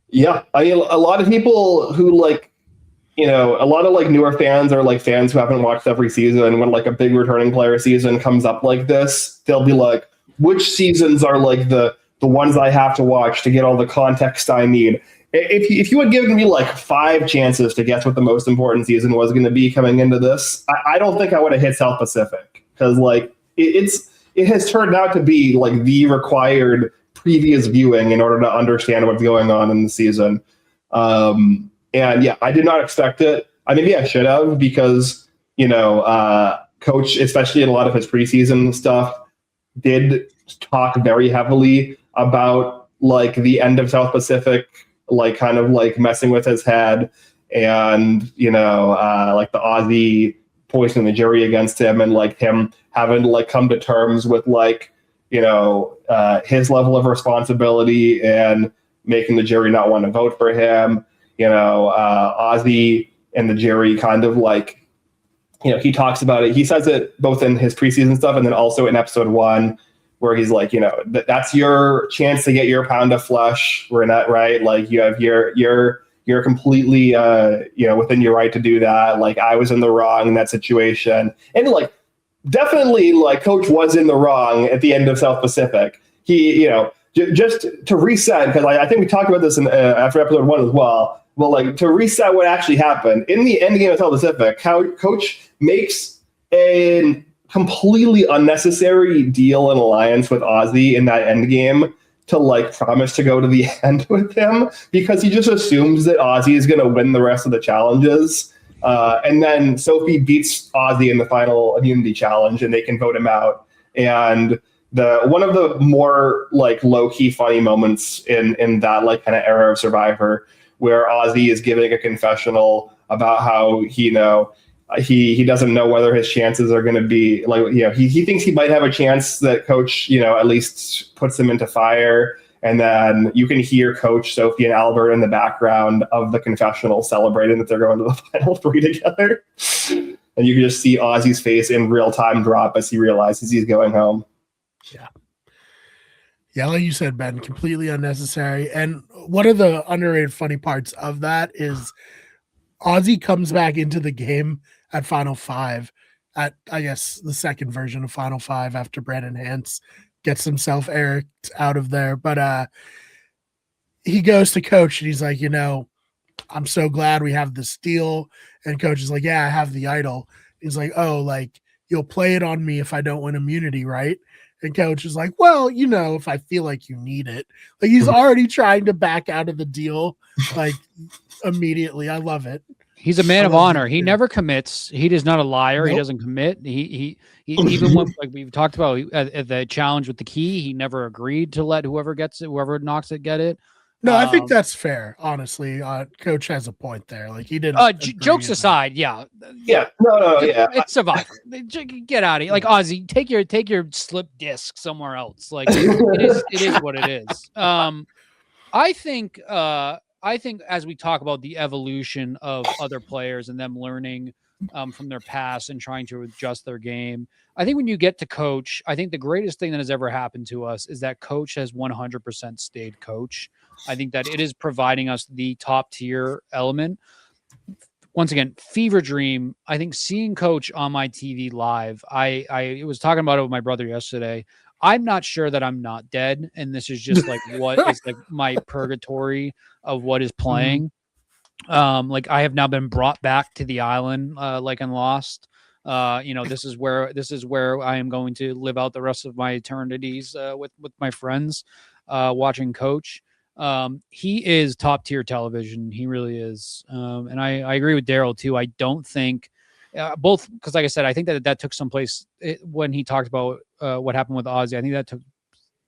Yeah, I mean, a lot of people who like, a lot of like newer fans or like fans who haven't watched every season, when like a big returning player season comes up like this, they'll be like, which seasons are like the ones I have to watch to get all the context I need? If you had given me like 5 chances to guess what the most important season was going to be coming into this, I don't think I would have hit South Pacific, because like it has turned out to be like the required previous viewing in order to understand what's going on in the season. And yeah, I did not expect it. Maybe I should have, because coach, especially in a lot of his preseason stuff, did talk very heavily about like the end of South Pacific, like kind of like messing with his head, and like the Aussie poisoning the jury against him, and like him having to like come to terms with like his level of responsibility and making the jury not want to vote for him. Ozzy and the jury kind of like, he talks about it. He says it both in his preseason stuff and then also in episode 1, where he's like, that's your chance to get your pound of flesh. We're not right. Like you have you're completely, within your right to do that. Like I was in the wrong in that situation. And like, definitely like coach was in the wrong at the end of South Pacific. He, just to reset, because I think we talked about this in after episode 1 as well. Well, like to reset what actually happened in the end game of South Pacific, how coach makes a completely unnecessary deal and alliance with Ozzy in that end game to like promise to go to the end with him, because he just assumes that Ozzy is going to win the rest of the challenges. And then Sophie beats Ozzy in the final immunity challenge and they can vote him out. And one of the more like low key funny moments in that like kind of era of Survivor, where Ozzy is giving a confessional about how he doesn't know whether his chances are going to be like, he thinks he might have a chance that coach, at least puts him into fire. And then you can hear coach, Sophie, and Albert in the background of the confessional celebrating that they're going to the final 3 together. And you can just see Ozzy's face in real time drop as he realizes he's going home. Yeah. Yeah, like you said, Ben, completely unnecessary. And one of the underrated funny parts of that is Ozzy comes back into the game at Final 5, at, I guess, the second version of Final 5 after Brandon Hance gets himself Ericked out of there. But he goes to coach and he's like, I'm so glad we have this deal. And coach is like, yeah, I have the idol. He's like, oh, like, you'll play it on me if I don't win immunity, right? And coach is like, well, if I feel like you need it. Like he's already trying to back out of the deal, like immediately. I love it. He's a man of honor. He never commits. He is not a liar. Nope. He doesn't commit. He even when like we've talked about at the challenge with the key, he never agreed to let whoever knocks it get it. No, I think that's fair. Honestly, coach has a point there. Like he didn't. Jokes aside, yeah. No, yeah. It's Survivor. Get out of here. Like Ozzy, take your slip disc somewhere else. Like it is what it is. I think as we talk about the evolution of other players and them learning from their past and trying to adjust their game, I think when you get to coach, I think the greatest thing that has ever happened to us is that coach has 100% stayed coach. I think that it is providing us the top tier element. Once again, fever dream. I think seeing coach on my TV live, I was talking about it with my brother yesterday. I'm not sure that I'm not dead. And this is just like what is like my purgatory of what is playing. Like I have now been brought back to the island, like in Lost. This is where I am going to live out the rest of my eternities with my friends. watching Coach. He is top tier television. He really is. And I agree with Daryl too. I don't think both, because like I said, I think that took some place when he talked about what happened with Ozzy. I think that took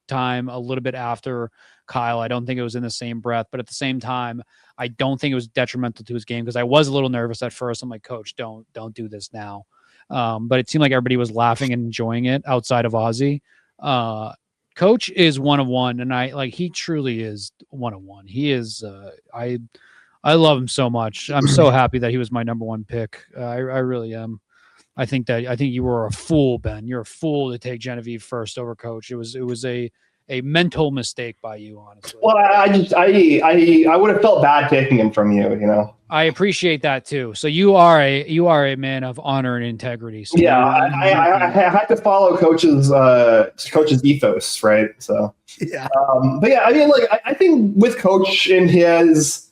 time a little bit after Kyle. I don't think it was in the same breath, but at the same time, I don't think it was detrimental to his game, because I was a little nervous at first. I'm like, Coach, don't do this now. But it seemed like everybody was laughing and enjoying it outside of Ozzy. Coach is one of one, and he truly is one of one. He is. I love him so much. I'm so happy that he was my number one pick. I really am. I think you were a fool, Ben. You're a fool to take Genevieve first over Coach. It was a mental mistake by you, honestly. Well, I would have felt bad taking him from you. You know. I appreciate that too. So you are a man of honor and integrity. So yeah, I had to follow Coach's ethos, right? So Yeah. But yeah, I mean, I think with Coach in his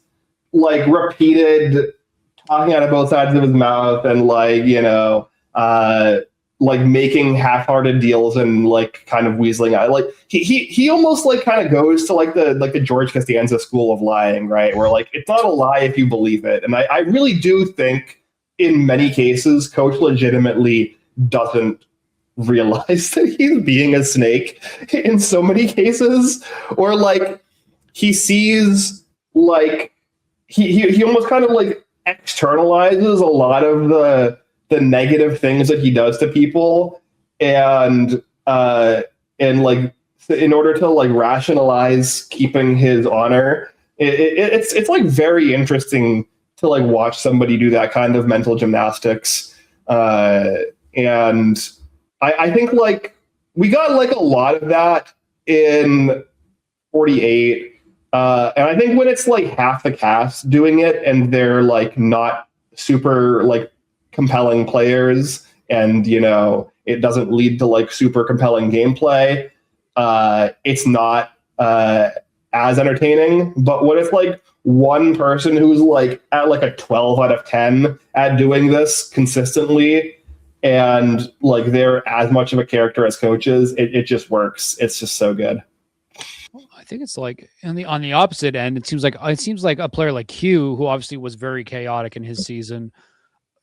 repeated talking out of both sides of his mouth and making half-hearted deals and kind of weaseling out. He almost kind of goes to the George Costanza school of lying, right? Where it's not a lie if you believe it. And I really do think in many cases Coach legitimately doesn't realize that he's being a snake in so many cases, or he sees he almost kind of externalizes a lot of the negative things that he does to people, and in order to rationalize keeping his honor, it's very interesting to watch somebody do that kind of mental gymnastics, and I think we got a lot of that in 48. And I think when it's half the cast doing it and they're not super compelling players, and it doesn't lead to super compelling gameplay, it's not as entertaining. But when it's one person who's at a 12 out of 10 at doing this consistently, and they're as much of a character as Coach is, it just works. It's just so good. I think it's on the opposite end. It seems like a player like Q, who obviously was very chaotic in his season,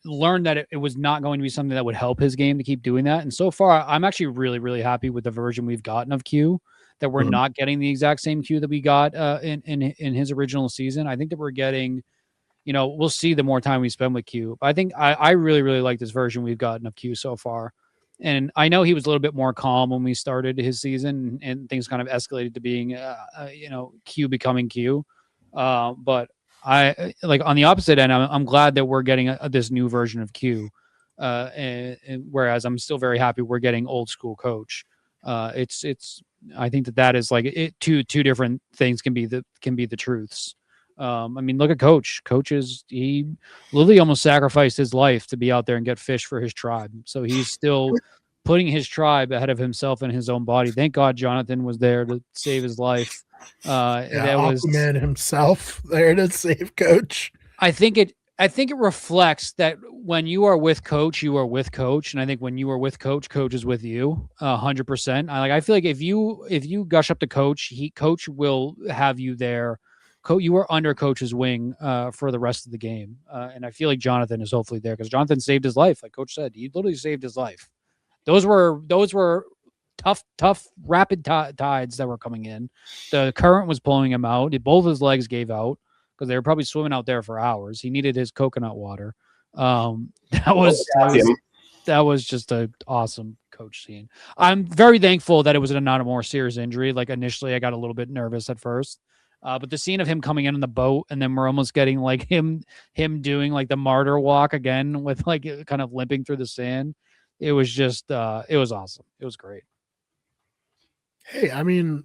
learned that it was not going to be something that would help his game to keep doing that. And so far, I'm actually really, really happy with the version we've gotten of Q, that we're not getting the exact same Q that we got in his original season. I think that we're getting, we'll see the more time we spend with Q. I think I really, really like this version we've gotten of Q so far. And I know he was a little bit more calm when we started his season, and things kind of escalated to being, Q becoming Q. But I on the opposite end, I'm glad that we're getting this new version of Q. And whereas I'm still very happy we're getting old school Coach. I think that is two different things can be the truths. I mean, look at Coach. He literally almost sacrificed his life to be out there and get fish for his tribe. So he's still putting his tribe ahead of himself and his own body. Thank God Jonathan was there to save his life. Aquaman himself there to save Coach. I think it reflects that when you are with Coach, you are with Coach, and I think when you are with Coach, Coach is with you 100%. I feel like if you gush up to Coach, Coach will have you there. You are under Coach's wing for the rest of the game, and I feel like Jonathan is hopefully there, because Jonathan saved his life. Like Coach said, he literally saved his life. Those were tough rapid tides that were coming in. The current was pulling him out. Both his legs gave out because they were probably swimming out there for hours. He needed his coconut water. That was just an awesome Coach scene. I'm very thankful that it was not a more serious injury. Initially, I got a little bit nervous at first. But the scene of him coming in on the boat, and then we're almost getting him doing the martyr walk again with kind of limping through the sand. It was just it was awesome. It was great. Hey, I mean,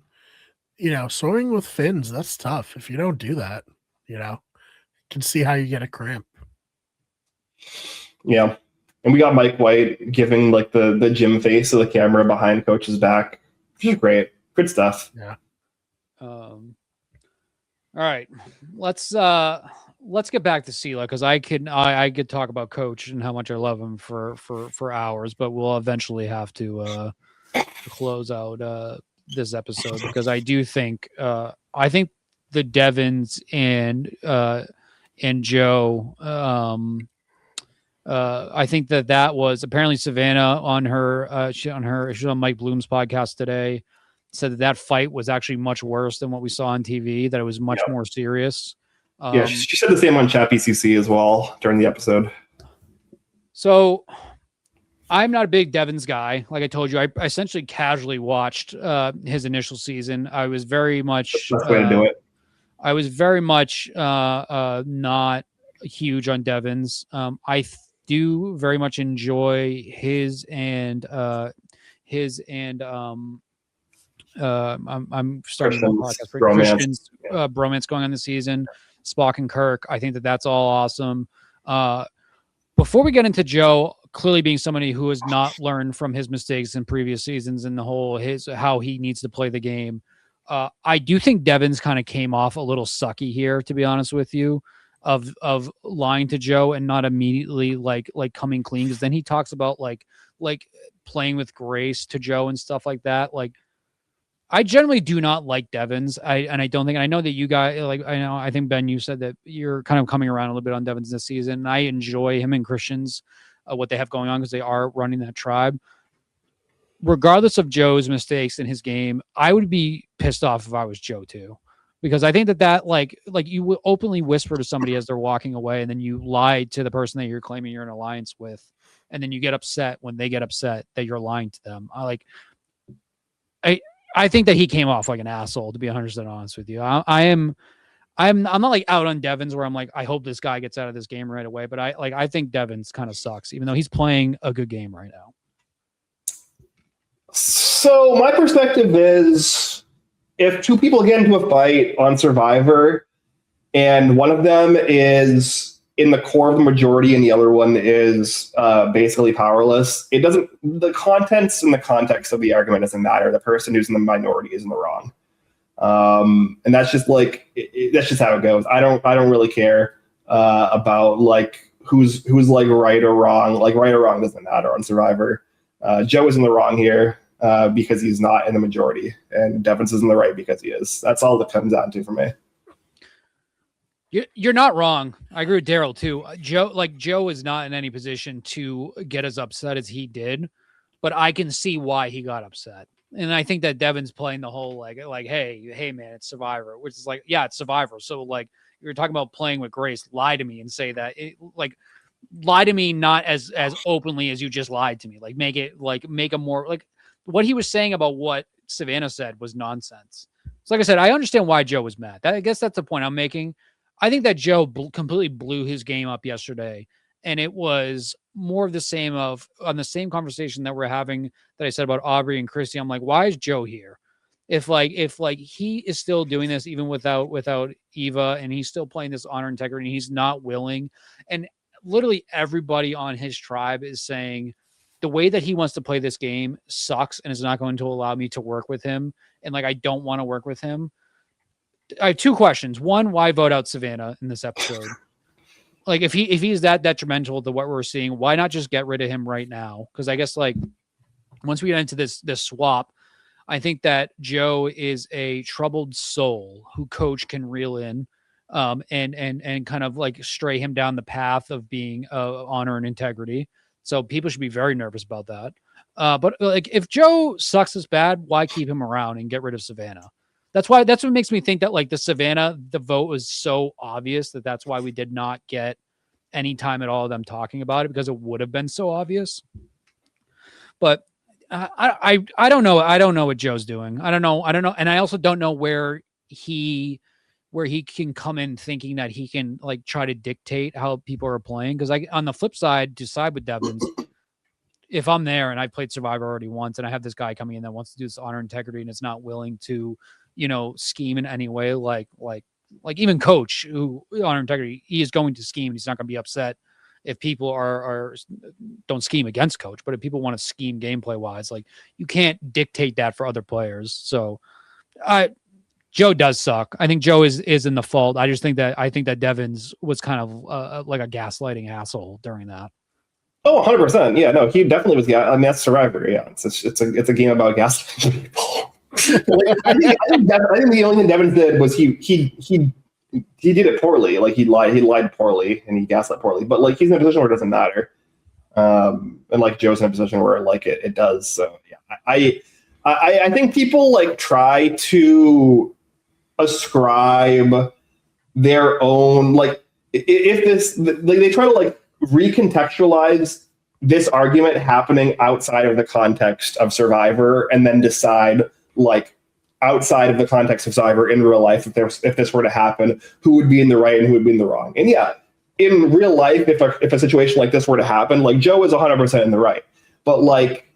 swimming with fins, that's tough. If you don't do that, you can see how you get a cramp. Yeah. And we got Mike White giving the gym face of the camera behind Coach's back, which is great. Good stuff. Yeah. All right, let's get back to Sela, because I could talk about Coach and how much I love him for hours, but we'll eventually have to close out this episode because I do think I think the Devons and Joe. I think that was apparently Savannah on her she was on Mike Bloom's podcast today, said that fight was actually much worse than what we saw on TV. That it was much more serious. Yeah, she said the same on Chat BCC as well during the episode. So I'm not a big Devons guy. Like I told you, I essentially casually watched his initial season. I was very much That's the way to do it. I was very much not huge on Devons. I do very much enjoy his and I'm starting a podcast for Christian's bromance going on this season. Spock and Kirk. I think that's all awesome. Before we get into Joe, clearly being somebody who has not learned from his mistakes in previous seasons and the whole how he needs to play the game, I do think Devins kind of came off a little sucky here, to be honest with you, of lying to Joe and not immediately like coming clean, because then he talks about like playing with grace to Joe and stuff like that. Like, I generally do not like Devins. I don't think, and I know that you guys I think Ben, you said that you're kind of coming around a little bit on Devins this season. And I enjoy him and Christians, what they have going on, because they are running that tribe. Regardless of Joe's mistakes in his game, I would be pissed off if I was Joe too, because I think that like you will openly whisper to somebody as they're walking away, and then you lie to the person that you're claiming you're in alliance with, and then you get upset when they get upset that you're lying to them. I think that he came off like an asshole, to be 100% honest with you. I'm not like out on Devins where I'm like, I hope this guy gets out of this game right away. But I think Devins kind of sucks, even though he's playing a good game right now. So my perspective is, if two people get into a fight on Survivor and one of them is in the core of the majority and the other one is basically powerless, the contents and the context of the argument doesn't matter. The person who's in the minority is in the wrong. And that's just that's just how it goes. I don't really care about like who's like right or wrong. Like, right or wrong doesn't matter on Survivor. Joe is in the wrong here because he's not in the majority, and Devins is in the right because he is. That's all that comes down to for me. You're not wrong. I agree with Daryl too. Joe is not in any position to get as upset as he did, but I can see why he got upset. And I think that Devin's playing the whole like, hey man, it's Survivor, which is like, yeah, it's Survivor. So like, you're talking about playing with grace. Lie to me and say that lie to me, not as openly as you just lied to me. Like, make a more like what he was saying about what Savannah said was nonsense. So like I said, I understand why Joe was mad. I guess that's the point I'm making. I think that Joe completely blew his game up yesterday, and it was more of the same on the same conversation that we're having that I said about Aubrey and Christy. I'm like, why is Joe here? If he is still doing this even without Eva, and he's still playing this honor integrity, and he's not willing, and literally everybody on his tribe is saying the way that he wants to play this game sucks and is not going to allow me to work with him, and like I don't want to work with him. I have two questions. One, why vote out Savannah in this episode? Like, if he's that detrimental to what we're seeing, why not just get rid of him right now? Because I guess like once we get into this swap, I think that Joe is a troubled soul who Coach can reel in, and kind of like stray him down the path of being honor and integrity. So people should be very nervous about that. But like, if Joe sucks this bad, why keep him around and get rid of Savannah? That's what makes me think that like the vote was so obvious that's why we did not get any time at all of them talking about it, because it would have been so obvious. But I don't know. I don't know what Joe's doing. I don't know. And I also don't know where he can come in thinking that he can like try to dictate how people are playing. Because on the flip side, to side with Devins, if I'm there and I played Survivor already once and I have this guy coming in that wants to do this honor integrity and is not willing to, scheme in any way, like even Coach, who honor integrity, he is going to scheme. He's not going to be upset if people don't scheme against Coach, but if people want to scheme gameplay wise, like you can't dictate that for other players. So Joe does suck. I think Joe is in the fault. I think that Devins was kind of like a gaslighting asshole during that. Oh, 100%. Yeah, no, he definitely was. Yeah, I mean, that's Survivor. Yeah, it's a game about gaslighting people. I think the only thing Devin did was he did it poorly. Like he lied poorly and he gaslit poorly. But like he's in a position where it doesn't matter. And like Joe's in a position where like it does. So yeah, I think people like try to ascribe their own like if this like they try to like recontextualize this argument happening outside of the context of Survivor and then decide like outside of the context of Survivor in real life if this were to happen, who would be in the right and who would be in the wrong. And yeah, in real life, if a situation like this were to happen, like Joe is 100% in the right. But like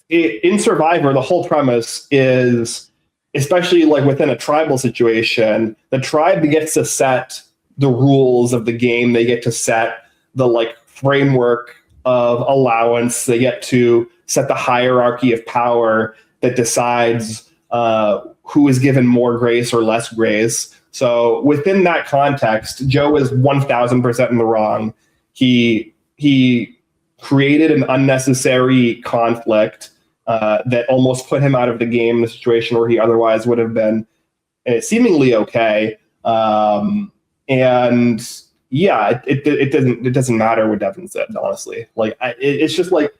in Survivor, the whole premise is, especially like within a tribal situation, the tribe gets to set the rules of the game. They get to set the like framework of allowance. They get to set the hierarchy of power that decides who is given more grace or less grace. So within that context, Joe is 1,000% in the wrong. He created an unnecessary conflict that almost put him out of the game in a situation where he otherwise would have been seemingly okay. And yeah, it doesn't matter what Devin said, honestly. Like it's just like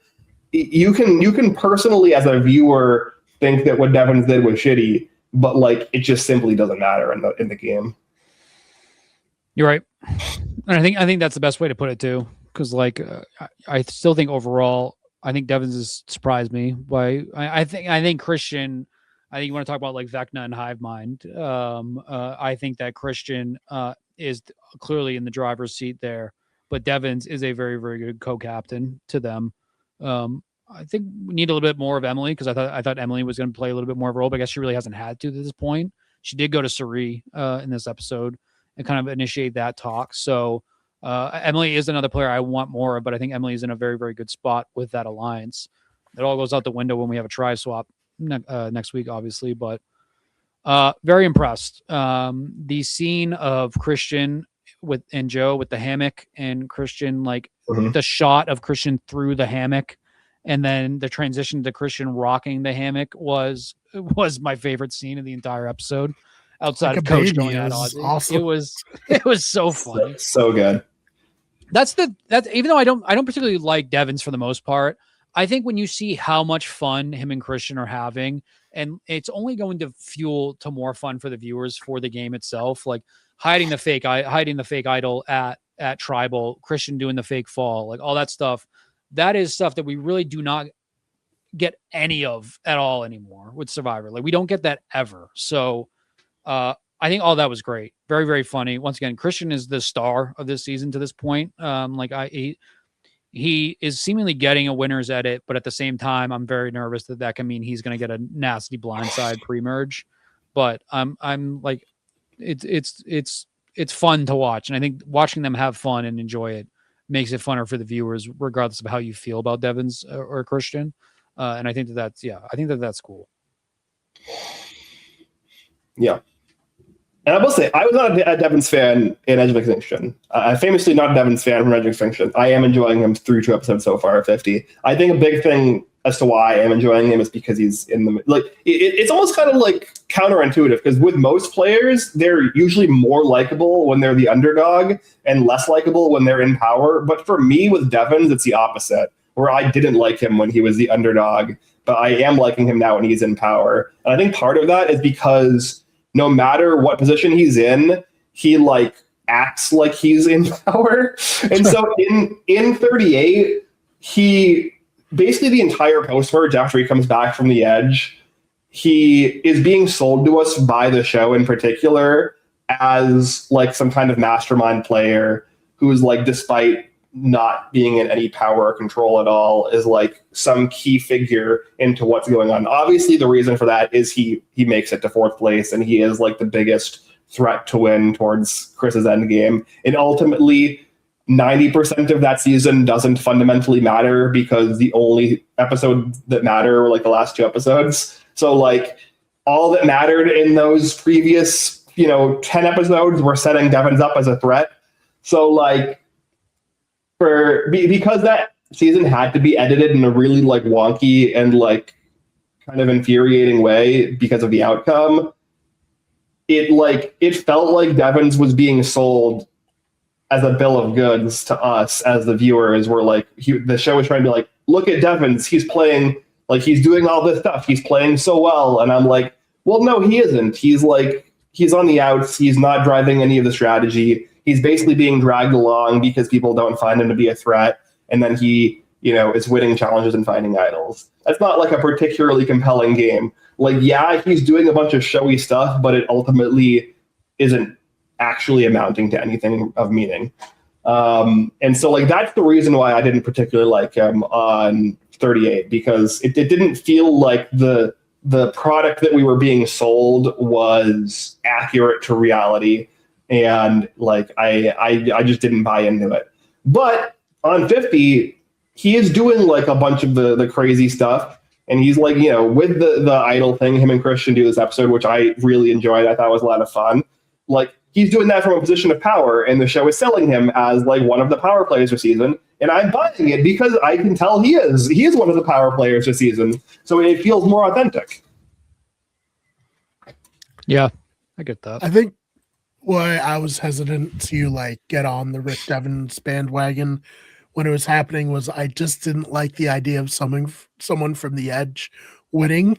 you can personally as a viewer think that what Devin did was shitty, but like it just simply doesn't matter in the game. You're right, and I think that's the best way to put it too. Because like I still think overall, I think Devin's has surprised me. By I think Christian. I think you want to talk about like Vecna and Hive Mind. I think that Christian is clearly in the driver's seat there, but Devins is a very, very good co-captain to them. I think we need a little bit more of Emily because I thought Emily was going to play a little bit more of a role, but I guess she really hasn't had to this point. She did go to Suri in this episode and kind of initiate that talk. So Emily is another player I want more of, but I think Emily is in a very, very good spot with that alliance. It all goes out the window when we have a tri swap next week, obviously, but very impressed. The scene of Christian and Joe with the hammock and Christian, like the shot of Christian through the hammock and then the transition to Christian rocking the hammock was my favorite scene of the entire episode outside of Coach going at Ozzy. Awesome. It was so funny. So good. That's even though I don't particularly like Devins for the most part, I think when you see how much fun him and Christian are having, and it's only going to fuel to more fun for the viewers for the game itself, like hiding the fake idol at Tribal, Christian doing the fake fall, like all that stuff. That is stuff that we really do not get any of at all anymore with Survivor. Like we don't get that ever. So I think all that was great. Very, very funny. Once again, Christian is the star of this season to this point. He is seemingly getting a winner's edit, but at the same time, I'm very nervous that can mean he's going to get a nasty blindside pre-merge. But I'm like, it's fun to watch, and I think watching them have fun and enjoy it makes it funner for the viewers, regardless of how you feel about Devins or Christian. And I think that's cool. Yeah. And I will say, I was not a Devins fan in Edge of Extinction. I'm famously not a Devins fan from Edge of Extinction. I am enjoying him through 2 episodes so far at 50. I think a big thing as to why I am enjoying him is because he's in the like. It's almost kind of like counterintuitive because with most players, they're usually more likable when they're the underdog and less likable when they're in power. But for me, with Devins, it's the opposite, where I didn't like him when he was the underdog, but I am liking him now when he's in power. And I think part of that is because no matter what position he's in, he like acts like he's in power. And so in 38, he basically the entire post-merge after he comes back from the Edge, he is being sold to us by the show in particular as like some kind of mastermind player who is like, despite not being in any power or control at all, is like some key figure into what's going on. Obviously, the reason for that is he makes it to 4th place, and he is like the biggest threat to win towards Chris's end game. And ultimately, 90% of that season doesn't fundamentally matter because the only episode that matter were like the last 2 episodes. So like all that mattered in those previous, 10 episodes were setting Devins up as a threat. So like, because that season had to be edited in a really like wonky and like kind of infuriating way because of the outcome, it felt like Devins was being sold as a bill of goods to us as the viewers. Were like, the show was trying to be like, look at Devins, he's playing, like, he's doing all this stuff, he's playing so well. And I'm like, well, no, he isn't. He's on the outs, he's not driving any of the strategy. He's basically being dragged along because people don't find him to be a threat. And then he, is winning challenges and finding idols. That's not like a particularly compelling game. Like, yeah, he's doing a bunch of showy stuff, but it ultimately isn't actually amounting to anything of meaning. And so, like, that's the reason why I didn't particularly like him on 38, because it didn't feel like the product that we were being sold was accurate to reality. And like, I just didn't buy into it. But on 50, he is doing like a bunch of the crazy stuff. And he's like, with the idol thing, him and Christian do this episode, which I really enjoyed. I thought was a lot of fun. Like, he's doing that from a position of power, and the show is selling him as like one of the power players this season. And I'm buying it because I can tell he is one of the power players this season. So it feels more authentic. Yeah, I get that. I think why I was hesitant to like get on the Rick Devins bandwagon when it was happening was I just didn't like the idea of someone from the Edge winning,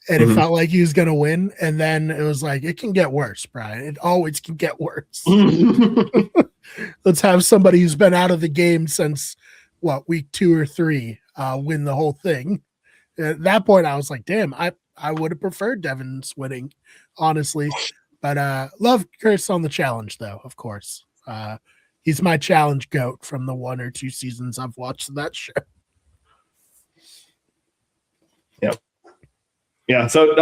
and it felt like he was going to win. And then it was like, it can get worse, Brian. It always can get worse. Let's have somebody who's been out of the game since week 2 or 3 win the whole thing. At that point, I was like, damn, I would have preferred Devins winning, honestly. But love Chris on the challenge, though, of course. He's my challenge goat from the 1 or 2 seasons I've watched that show. Yeah. So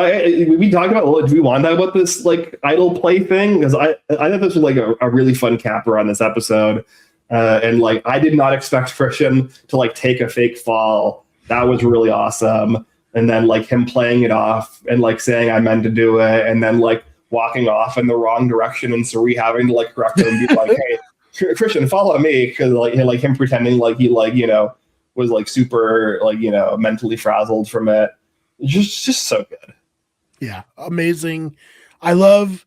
we talked about, do we want to talk about this like idol play thing? Because I thought this was like a really fun capper on this episode. And like, I did not expect Christian to like take a fake fall. That was really awesome. And then like him playing it off and like saying I meant to do it, and then like walking off in the wrong direction and Suri having to like correct him and be like, hey, Christian, follow me. Because like him pretending like he was like super like mentally frazzled from it. Just so good. Yeah, amazing. I love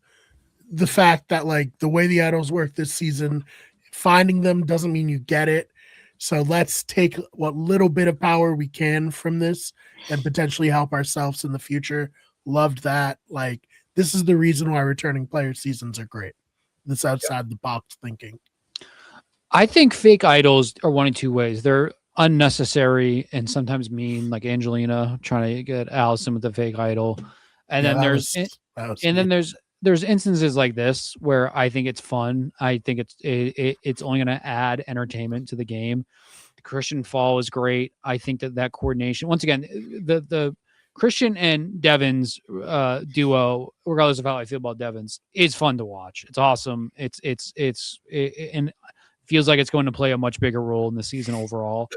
the fact that like the way the idols work this season, finding them doesn't mean you get it. So let's take what little bit of power we can from this and potentially help ourselves in the future. Loved that. Like, this is the reason why returning player seasons are great. This outside the box thinking. I think fake idols are one of 2 ways. They're unnecessary and sometimes mean, like Angelina trying to get Allison with the fake idol. And then there's instances like this where I think it's fun. I think it's only going to add entertainment to the game. The Christian fall is great. I think that coordination, once again, the Christian and Devins duo, regardless of how I feel about Devins, is fun to watch. It's awesome. And feels like it's going to play a much bigger role in the season overall.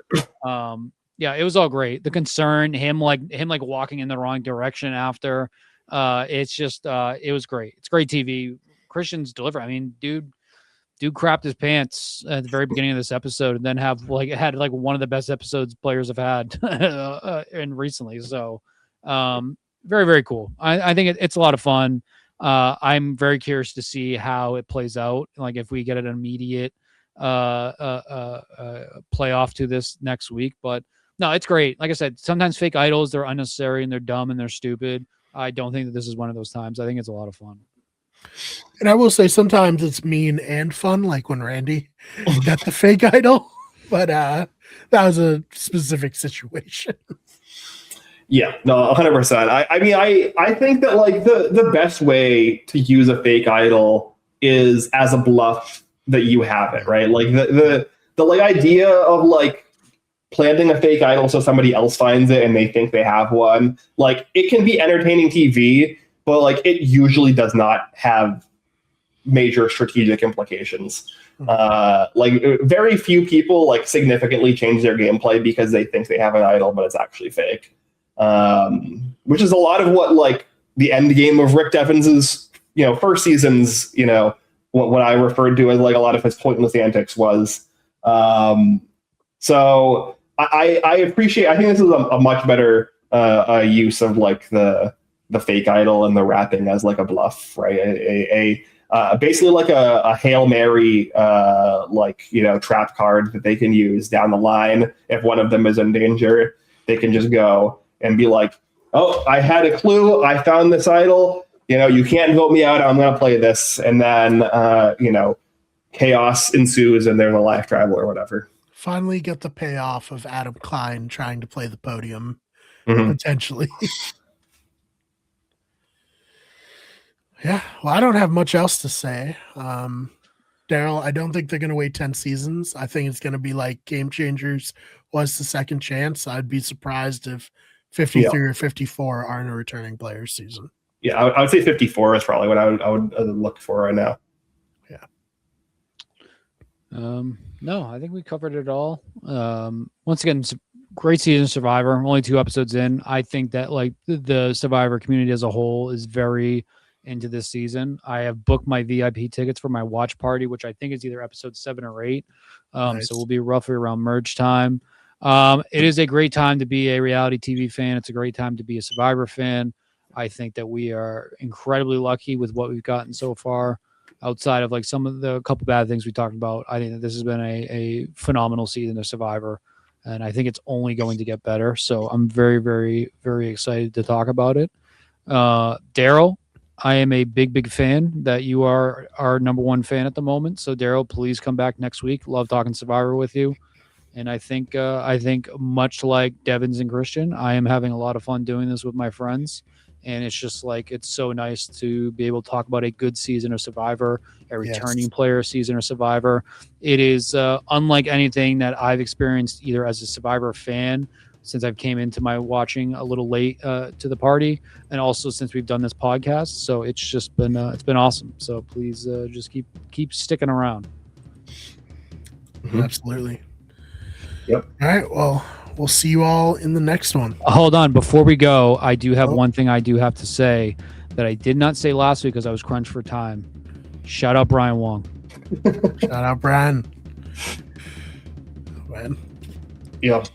Yeah, it was all great. The concern, him walking in the wrong direction after, it's just, it was great. It's great TV. Christian's delivered. I mean, dude crapped his pants at the very beginning of this episode, and then had one of the best episodes players have had and recently. So, very, very cool. I think it's a lot of fun. I'm very curious to see how it plays out. Like if we get an immediate playoff to this next week, but no, it's great. Like I said, sometimes fake idols, they're unnecessary and they're dumb and they're stupid. I don't think that this is one of those times. I think it's a lot of fun. And I will say sometimes it's mean and fun, like when Randy got the fake idol, but that was a specific situation. Yeah, no, 100%. I mean, I think that like the best way to use a fake idol is as a bluff that you have it, right? Like the like idea of like planting a fake idol so somebody else finds it and they think they have one. Like it can be entertaining TV, but like it usually does not have major strategic implications. Like very few people like significantly change their gameplay because they think they have an idol, but it's actually fake. Which is a lot of what like the end game of Rick Devins's, first season's, what I referred to as like a lot of his pointless antics was. So I appreciate, I think this is a much better a use of like the fake idol and the wrapping as like a bluff, right? Basically like a Hail Mary, trap card that they can use down the line. If one of them is in danger, they can just go and be like, oh, I had a clue. I found this idol. You can't vote me out. I'm going to play this. And then, chaos ensues and they're the life travel or whatever. Finally get the payoff of Adam Klein trying to play the podium, potentially. Yeah, well, I don't have much else to say. Daryl, I don't think they're going to wait 10 seasons. I think it's going to be like Game Changers was the second chance. I'd be surprised if 53 or 54 aren't a returning players season. Yeah, I would say 54 is probably what I would look for right now. Yeah. No, I think we covered it all. Once again, great season Survivor. Only 2 episodes in. I think that like the Survivor community as a whole is very into this season. I have booked my VIP tickets for my watch party, which I think is either episode 7 or 8. Nice. So we'll be roughly around merge time. It is a great time to be a reality TV fan. It's a great time to be a Survivor fan. I think that we are incredibly lucky with what we've gotten so far. Outside of like some of the couple bad things we talked about, I think that this has been a phenomenal season of Survivor, and I think it's only going to get better. So I'm very, very, very excited to talk about it. Daryl, I am a big, big fan that you are our number 1 fan at the moment. So Daryl, please come back next week. Love talking Survivor with you. And I think much like Devins and Christian, I am having a lot of fun doing this with my friends. And it's just like, it's so nice to be able to talk about a good season of Survivor, a returning player season of Survivor. It is unlike anything that I've experienced either as a Survivor fan since I've came into my watching a little late to the party, and also since we've done this podcast. So it's just been it's been awesome. So please just keep sticking around. Absolutely. Yep. All right. Well, we'll see you all in the next one. Hold on. Before we go, I do have one thing I do have to say that I did not say last week because I was crunched for time. Shout out Brian Wong. Shout out Brian. Man. Yep.